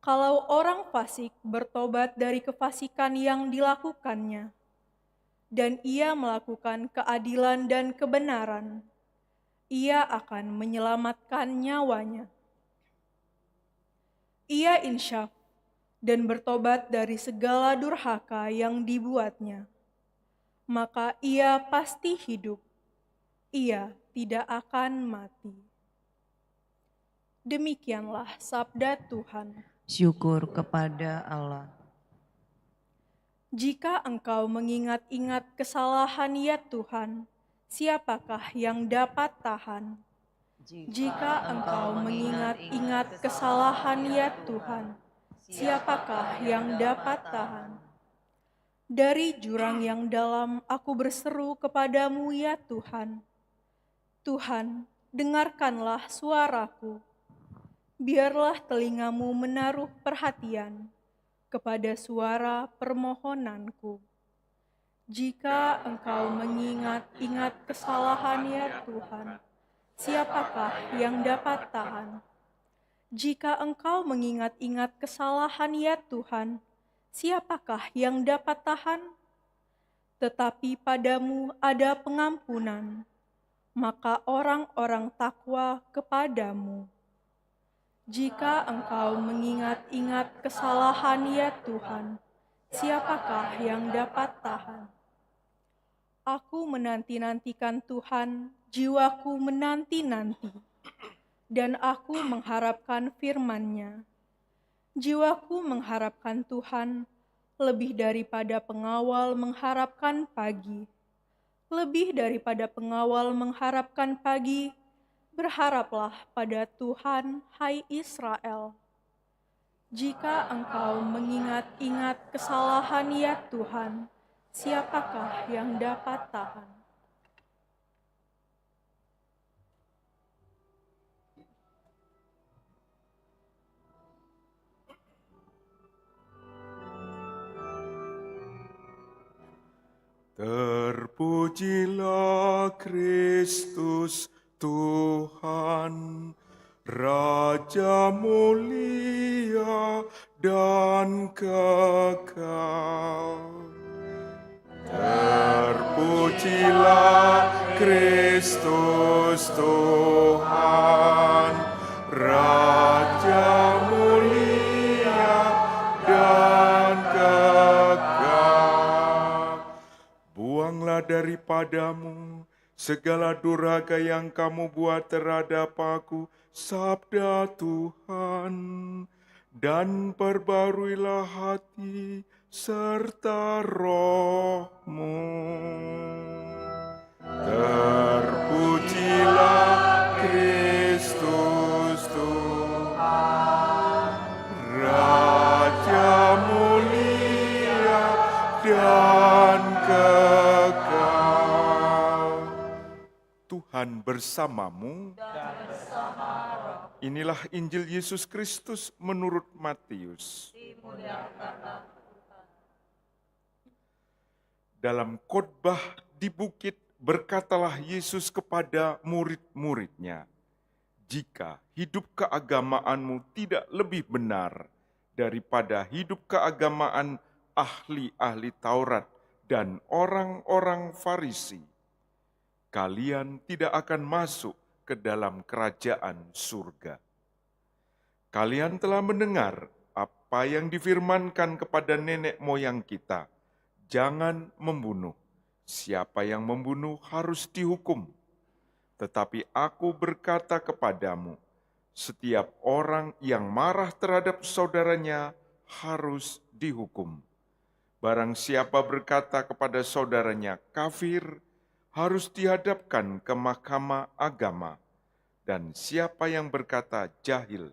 [SPEAKER 4] kalau orang fasik bertobat dari kefasikan yang dilakukannya, dan ia melakukan keadilan dan kebenaran, ia akan menyelamatkan nyawanya. Ia insyaf dan bertobat dari segala durhaka yang dibuatnya, maka ia pasti hidup, ia tidak akan mati. Demikianlah sabda Tuhan.
[SPEAKER 2] Syukur kepada Allah.
[SPEAKER 4] Jika engkau mengingat-ingat kesalahan ya Tuhan, siapakah yang dapat tahan? Jika engkau mengingat-ingat kesalahan ya Tuhan, siapakah yang dapat tahan? Dari jurang yang dalam aku berseru kepadamu ya Tuhan. Tuhan, dengarkanlah suaraku. Biarlah telingamu menaruh perhatian kepada suara permohonanku. Jika engkau mengingat-ingat kesalahan ya Tuhan, siapakah yang dapat tahan? Jika engkau mengingat-ingat kesalahan ya Tuhan, siapakah yang dapat tahan? Tetapi padamu ada pengampunan, maka orang-orang takwa kepadamu. Jika engkau mengingat-ingat kesalahan ya Tuhan, siapakah yang dapat tahan? Aku menanti-nantikan Tuhan, jiwaku menanti-nanti, dan aku mengharapkan firman-Nya. Jiwaku mengharapkan Tuhan lebih daripada pengawal mengharapkan pagi. Lebih daripada pengawal mengharapkan pagi, berharaplah pada Tuhan, hai Israel. Jika engkau mengingat-ingat kesalahan ya Tuhan, siapakah yang dapat tahan?
[SPEAKER 3] Terpujilah Kristus Tuhan, Raja mulia dan kekal. Terpujilah Kristus Tuhan, Raja mulia dan kekal. Buanglah daripadamu segala durhaka yang kamu buat terhadap aku, sabda Tuhan, dan perbaruilah hati serta rohmu. Terpujilah Kristus Tuhan, Raja mulia dan kekal. Tuhan bersamamu. Inilah Injil Yesus Kristus menurut Matius. Dalam khotbah di bukit berkatalah Yesus kepada murid-muridnya, "Jika hidup keagamaanmu tidak lebih benar daripada hidup keagamaan ahli-ahli Taurat dan orang-orang Farisi, kalian tidak akan masuk ke dalam kerajaan surga. Kalian telah mendengar apa yang difirmankan kepada nenek moyang kita, jangan membunuh. Siapa yang membunuh harus dihukum. Tetapi aku berkata kepadamu, setiap orang yang marah terhadap saudaranya harus dihukum. Barang siapa berkata kepada saudaranya kafir, harus dihadapkan ke mahkamah agama. Dan siapa yang berkata jahil,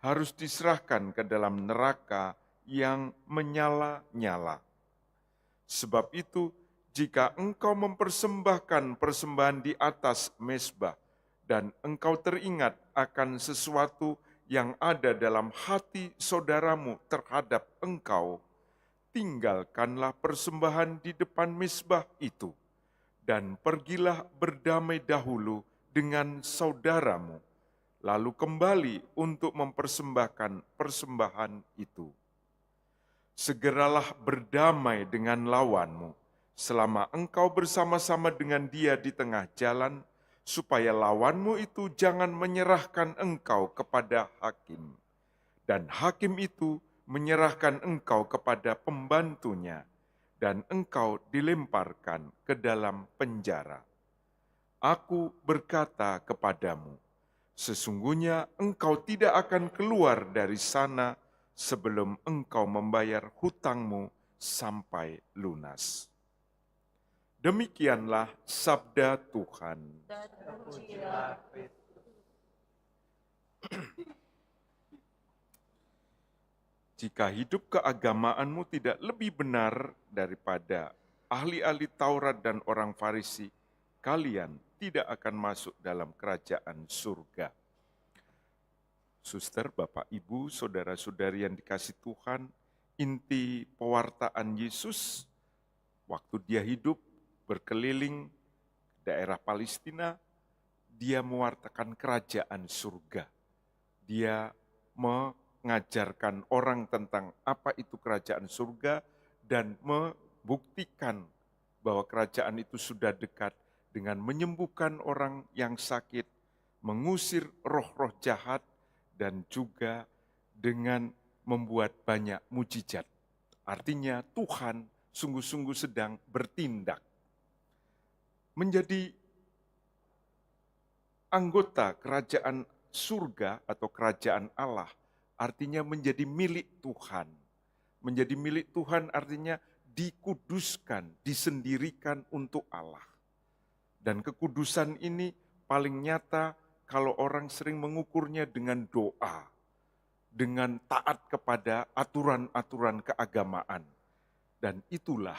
[SPEAKER 3] harus diserahkan ke dalam neraka yang menyala-nyala. Sebab itu, jika engkau mempersembahkan persembahan di atas mezbah, dan engkau teringat akan sesuatu yang ada dalam hati saudaramu terhadap engkau, tinggalkanlah persembahan di depan mezbah itu, dan pergilah berdamai dahulu dengan saudaramu, lalu kembali untuk mempersembahkan persembahan itu. Segeralah berdamai dengan lawanmu, selama engkau bersama-sama dengan dia di tengah jalan, supaya lawanmu itu jangan menyerahkan engkau kepada hakim, dan hakim itu menyerahkan engkau kepada pembantunya, dan engkau dilemparkan ke dalam penjara. Aku berkata kepadamu, sesungguhnya engkau tidak akan keluar dari sana sebelum engkau membayar hutangmu sampai lunas. Demikianlah sabda Tuhan. Jika hidup keagamaanmu tidak lebih benar daripada ahli-ahli Taurat dan orang Farisi, kalian tidak akan masuk dalam kerajaan surga. Suster, Bapak, Ibu, saudara-saudari yang dikasihi Tuhan, inti pewartaan Yesus waktu dia hidup berkeliling daerah Palestina, dia mewartakan kerajaan surga. Dia mengajarkan orang tentang apa itu kerajaan surga dan membuktikan bahwa kerajaan itu sudah dekat dengan menyembuhkan orang yang sakit, mengusir roh-roh jahat, dan juga dengan membuat banyak mujizat. Artinya Tuhan sungguh-sungguh sedang bertindak. menjadi anggota kerajaan surga atau kerajaan Allah, artinya menjadi milik Tuhan. Menjadi milik Tuhan artinya dikuduskan, disendirikan untuk Allah. Dan kekudusan ini paling nyata kalau orang sering mengukurnya dengan doa, dengan taat kepada aturan-aturan keagamaan. Dan itulah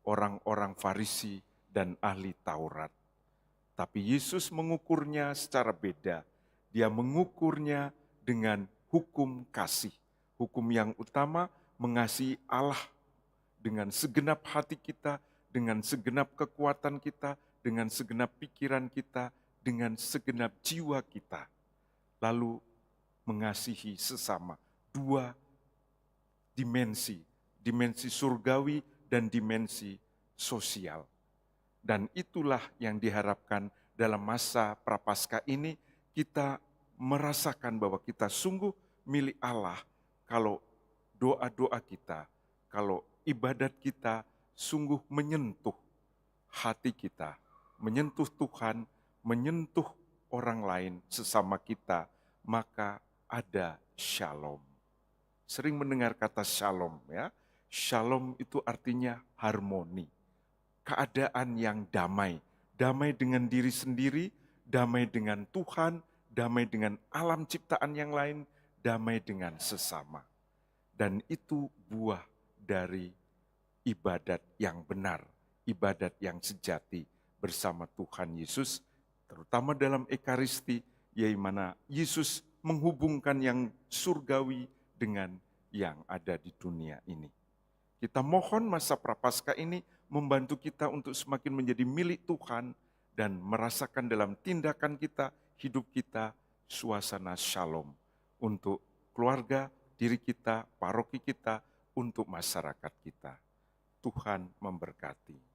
[SPEAKER 3] orang-orang Farisi dan ahli Taurat. Tapi Yesus mengukurnya secara beda. Dia mengukurnya dengan hukum kasih. Hukum yang utama mengasihi Allah dengan segenap hati kita, dengan segenap kekuatan kita, dengan segenap pikiran kita, dengan segenap jiwa kita. Lalu mengasihi sesama. Dua dimensi, dimensi surgawi dan dimensi sosial. Dan itulah yang diharapkan dalam masa Prapaskah ini, kita merasakan bahwa kita sungguh milik Allah kalau doa-doa kita, kalau ibadat kita sungguh menyentuh hati kita, menyentuh Tuhan, menyentuh orang lain sesama kita, maka ada shalom. Sering mendengar kata shalom ya. Shalom itu artinya harmoni. Keadaan yang damai. Damai dengan diri sendiri, damai dengan Tuhan, damai dengan alam ciptaan yang lain, damai dengan sesama. Dan itu buah dari ibadat yang benar, ibadat yang sejati bersama Tuhan Yesus, terutama dalam Ekaristi, yaitu mana Yesus menghubungkan yang surgawi dengan yang ada di dunia ini. Kita mohon masa Prapaskah ini membantu kita untuk semakin menjadi milik Tuhan dan merasakan dalam tindakan kita, hidup kita, suasana shalom untuk keluarga, diri kita, paroki kita, untuk masyarakat kita. Tuhan memberkati.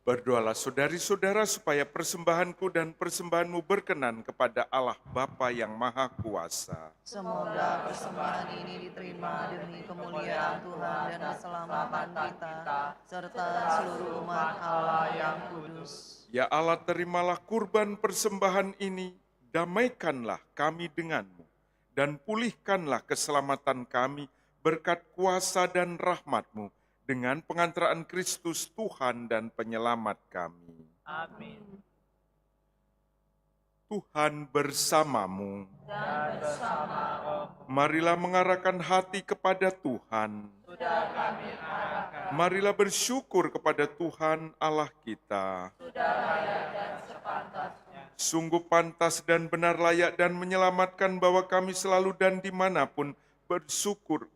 [SPEAKER 3] Berdoalah saudari-saudara supaya persembahanku dan persembahanmu berkenan kepada Allah Bapa yang Maha Kuasa.
[SPEAKER 1] Semoga persembahan ini diterima demi kemuliaan Tuhan dan keselamatan kita, serta seluruh umat Allah yang kudus.
[SPEAKER 3] Ya Allah, terimalah kurban persembahan ini, damaikanlah kami denganmu, dan pulihkanlah keselamatan kami berkat kuasa dan rahmat-Mu, dengan pengantaraan Kristus Tuhan dan Penyelamat kami.
[SPEAKER 5] Amin.
[SPEAKER 3] Tuhan bersamamu. Marilah mengarahkan hati kepada Tuhan. Marilah bersyukur kepada Tuhan Allah kita. Sungguh pantas dan benar, layak dan menyelamatkan bahwa kami selalu dan dimanapun bersyukur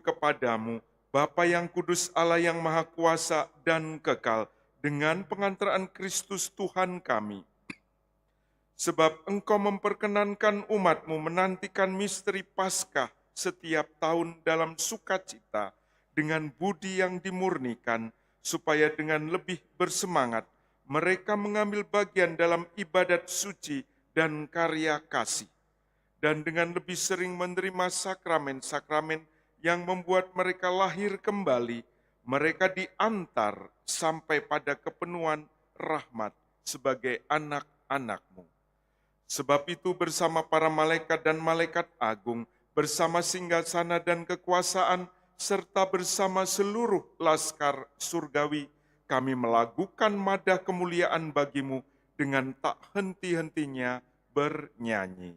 [SPEAKER 3] kepadamu, Bapa yang kudus, Allah yang maha kuasa dan kekal, dengan pengantaran Kristus Tuhan kami. Sebab Engkau memperkenankan umat-Mu menantikan misteri Paskah setiap tahun dalam sukacita, dengan budi yang dimurnikan, supaya dengan lebih bersemangat mereka mengambil bagian dalam ibadat suci dan karya kasih, dan dengan lebih sering menerima sakramen-sakramen yang membuat mereka lahir kembali, mereka diantar sampai pada kepenuhan rahmat sebagai anak-anak-Mu. Sebab itu bersama para malaikat dan malaikat agung, bersama singgasana dan kekuasaan, serta bersama seluruh laskar surgawi, kami melakukan madah kemuliaan bagi-Mu dengan tak henti-hentinya bernyanyi.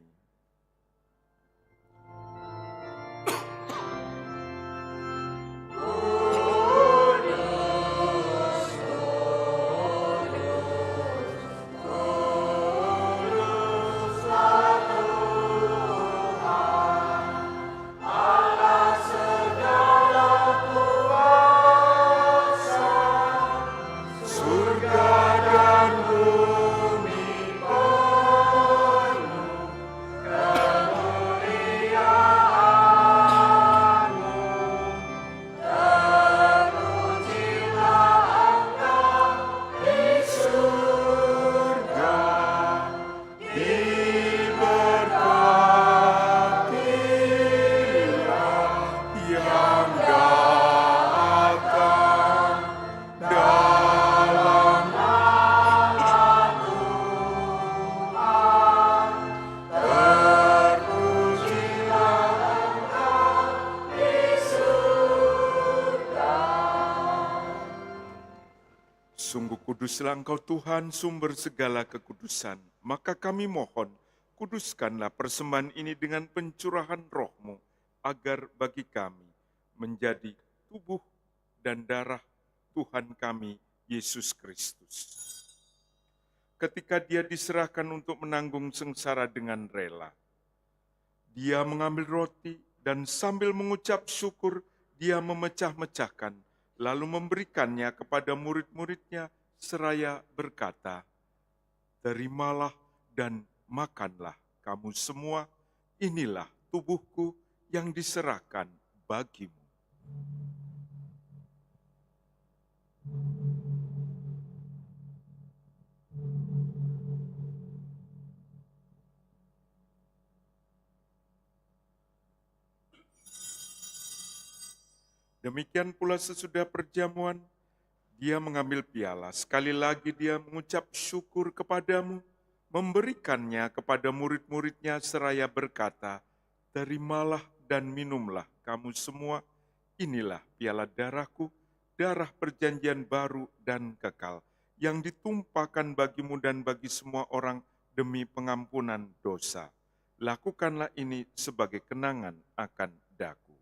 [SPEAKER 3] Sungguh kuduslah Engkau Tuhan, sumber segala kekudusan. Maka kami mohon, kuduskanlah persembahan ini dengan pencurahan Roh-Mu, agar bagi kami menjadi tubuh dan darah Tuhan kami, Yesus Kristus. Ketika Dia diserahkan untuk menanggung sengsara dengan rela, Dia mengambil roti dan sambil mengucap syukur, Dia memecah-mecahkan, lalu memberikannya kepada murid-muridnya seraya berkata, "Terimalah dan makanlah kamu semua, inilah tubuhku yang diserahkan bagimu." Demikian pula sesudah perjamuan, Dia mengambil piala. Sekali lagi Dia mengucap syukur kepadamu, memberikannya kepada murid-muridnya seraya berkata, "Terimalah dan minumlah kamu semua, inilah piala darahku, darah perjanjian baru dan kekal, yang ditumpahkan bagimu dan bagi semua orang demi pengampunan dosa. Lakukanlah ini sebagai kenangan akan daku."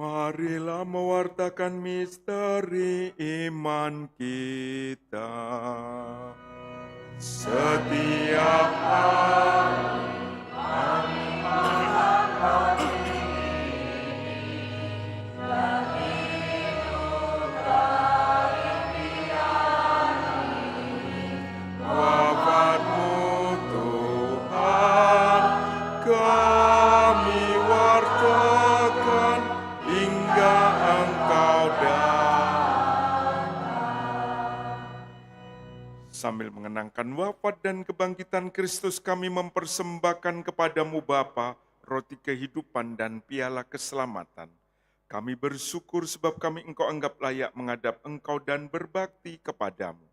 [SPEAKER 3] Marilah mewartakan misteri iman kita. Setiap hari kami mengangkat wafat-Mu Tuhan, kami wartakan hingga Engkau datang. Sambil mengenangkan wafat dan kebangkitan Kristus, kami mempersembahkan kepadamu Bapa, roti kehidupan dan piala keselamatan. Kami bersyukur sebab kami Engkau anggap layak menghadap Engkau dan berbakti kepadamu.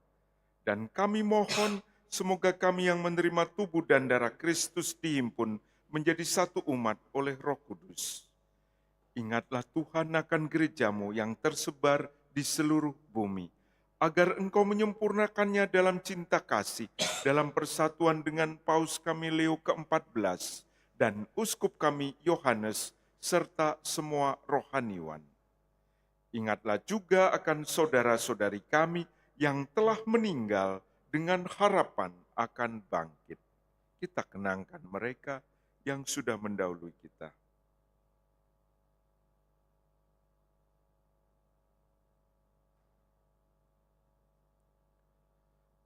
[SPEAKER 3] Dan kami mohon semoga kami yang menerima tubuh dan darah Kristus dihimpun menjadi satu umat oleh Roh Kudus. Ingatlah Tuhan akan gerejamu yang tersebar di seluruh bumi, agar Engkau menyempurnakannya dalam cinta kasih, dalam persatuan dengan Paus kami Leo ke-14 dan Uskup kami Yohanes, serta semua rohaniwan. Ingatlah juga akan saudara-saudari kami yang telah meninggal dengan harapan akan bangkit. Kita kenangkan mereka yang sudah mendahului kita.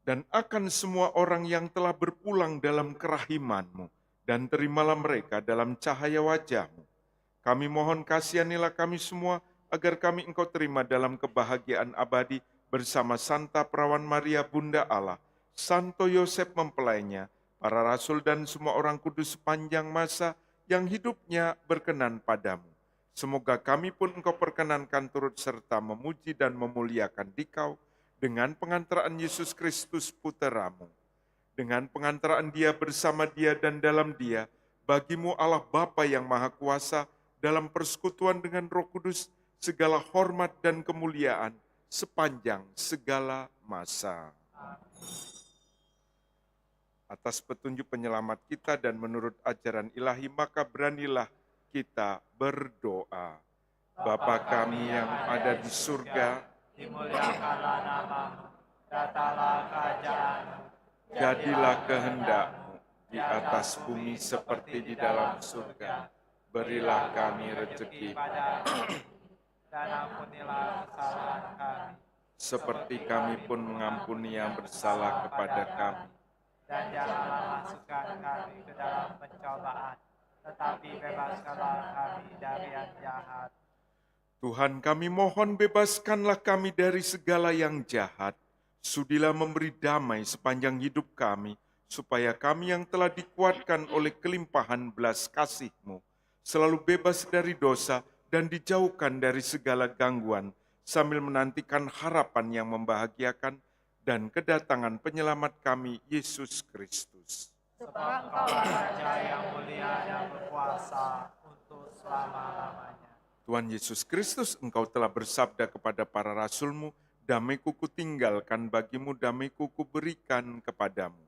[SPEAKER 3] Dan akan semua orang yang telah berpulang dalam kerahiman-Mu, dan terimalah mereka dalam cahaya wajah-Mu. Kami mohon kasihanilah kami semua, agar kami Engkau terima dalam kebahagiaan abadi bersama Santa Perawan Maria Bunda Allah, Santo Yosef mempelainya, para rasul dan semua orang kudus sepanjang masa yang hidupnya berkenan padamu. Semoga kami pun Engkau perkenankan turut serta memuji dan memuliakan Dikau dengan pengantaraan Yesus Kristus Puteramu. Dengan pengantaraan Dia, bersama Dia dan dalam Dia, bagimu Allah Bapa yang Maha Kuasa, dalam persekutuan dengan Roh Kudus, segala hormat dan kemuliaan sepanjang segala masa. Atas petunjuk penyelamat kita dan menurut ajaran ilahi, maka beranilah kita berdoa. Bapa kami yang ada di surga,
[SPEAKER 5] dimuliakanlah namamu, datanglah kerajaanmu,
[SPEAKER 3] jadilah kehendak-Mu di atas bumi seperti di dalam surga. Berilah kami rezeki
[SPEAKER 5] pada dan ampunilah kesalahan kami,
[SPEAKER 3] seperti kami pun mengampuni yang bersalah kepada kami.
[SPEAKER 5] dan janganlah masukkan kami ke dalam pencobaan, tetapi bebaskanlah kami dari yang jahat.
[SPEAKER 3] Tuhan, kami mohon bebaskanlah kami dari segala yang jahat. Sudilah memberi damai sepanjang hidup kami, supaya kami yang telah dikuatkan oleh kelimpahan belas kasih-Mu, selalu bebas dari dosa dan dijauhkan dari segala gangguan, sambil menantikan harapan yang membahagiakan dan kedatangan penyelamat kami, Yesus Kristus.
[SPEAKER 5] Sebab Engkaulah Raja yang mulia dan berkuasa untuk selama-lamanya.
[SPEAKER 3] Tuhan Yesus Kristus, Engkau telah bersabda kepada para rasul-Mu, damai-Ku kutinggalkan bagimu, damai-Ku kuberikan kepadamu.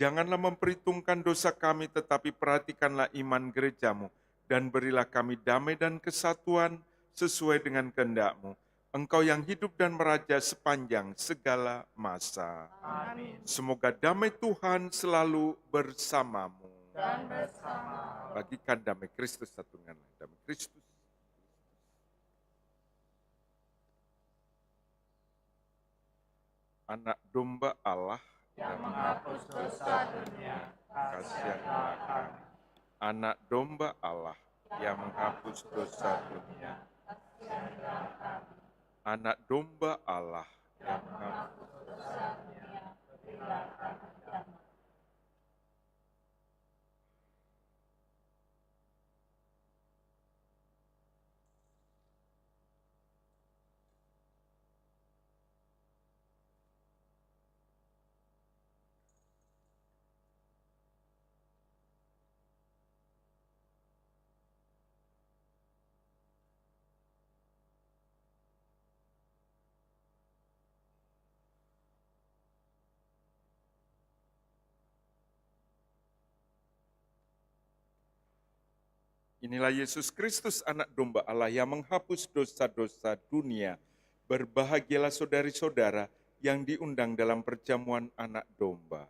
[SPEAKER 3] Janganlah memperhitungkan dosa kami, tetapi perhatikanlah iman gereja-Mu, dan berilah kami damai dan kesatuan sesuai dengan kehendak-Mu. Engkau yang hidup dan meraja sepanjang segala masa.
[SPEAKER 5] Amin.
[SPEAKER 3] Semoga damai Tuhan selalu bersamamu.
[SPEAKER 5] Dan bersama
[SPEAKER 3] Bagikan damai Kristus satu dengan lain. Damai Kristus. Anak domba Allah
[SPEAKER 5] yang menghapus dosa dunia, kasihanlah kami.
[SPEAKER 3] Anak domba Allah yang menghapus dosa dunia. Anak domba Allah yang menghapus dosa dunia. Inilah Yesus Kristus, anak domba Allah yang menghapus dosa-dosa dunia. Berbahagialah saudari-saudara yang diundang dalam perjamuan anak domba.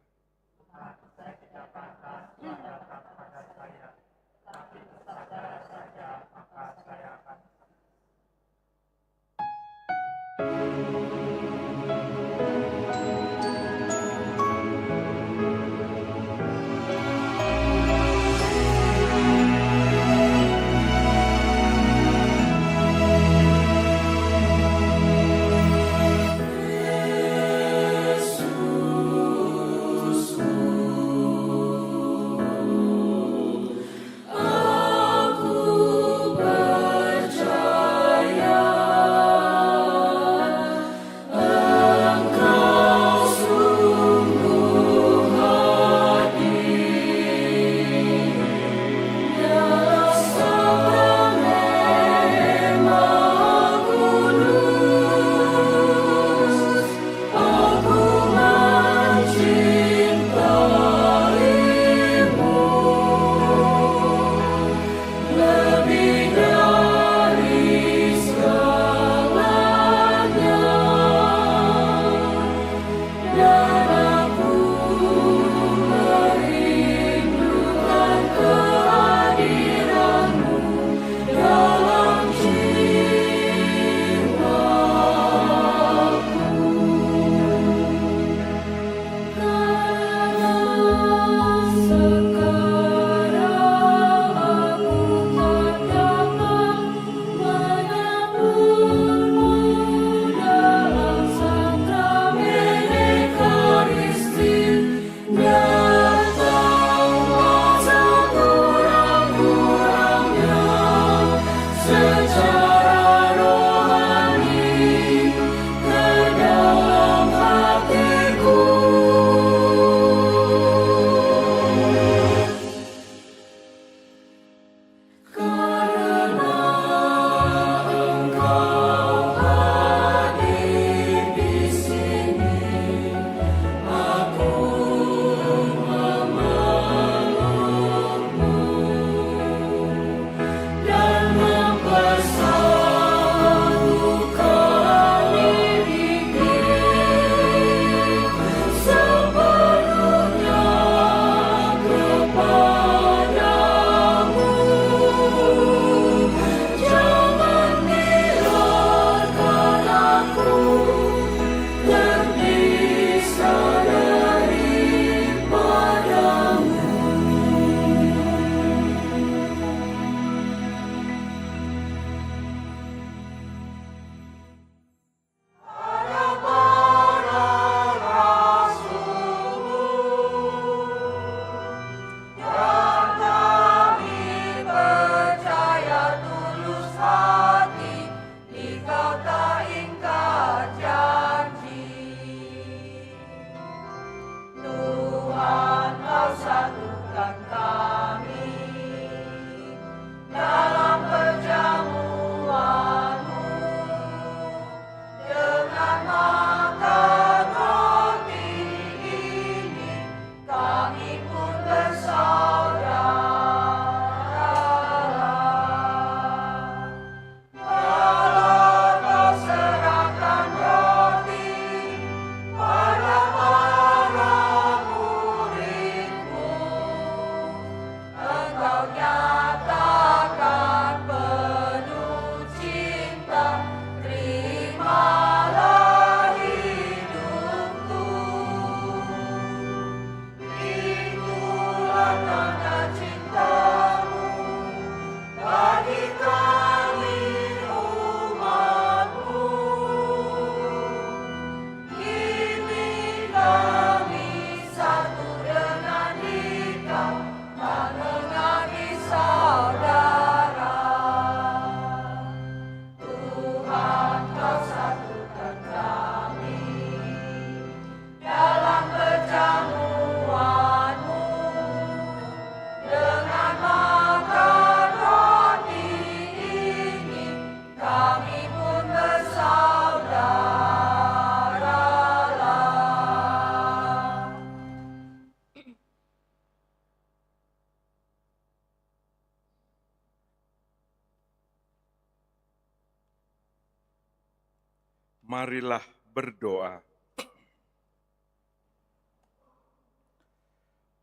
[SPEAKER 3] Marilah berdoa.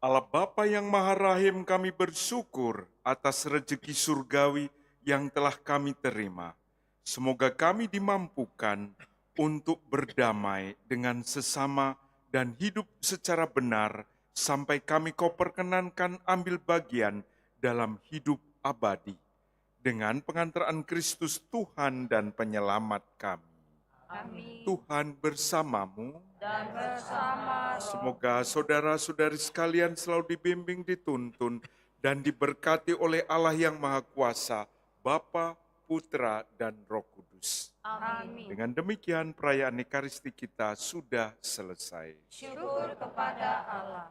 [SPEAKER 3] Allah Bapa yang Maha Rahim, kami bersyukur atas rezeki surgawi yang telah kami terima. Semoga kami dimampukan untuk berdamai dengan sesama dan hidup secara benar sampai kami Kau perkenankan ambil bagian dalam hidup abadi. Dengan pengantaran Kristus Tuhan dan Penyelamat kami.
[SPEAKER 1] Amin.
[SPEAKER 3] Tuhan bersamamu.
[SPEAKER 1] Dan bersama
[SPEAKER 3] Semoga saudara-saudari sekalian selalu dibimbing, dituntun, dan diberkati oleh Allah yang Maha Kuasa, Bapa, Putra, dan Roh Kudus.
[SPEAKER 1] Amin.
[SPEAKER 3] Dengan demikian perayaan Ekaristi kita sudah selesai.
[SPEAKER 1] Syukur kepada Allah.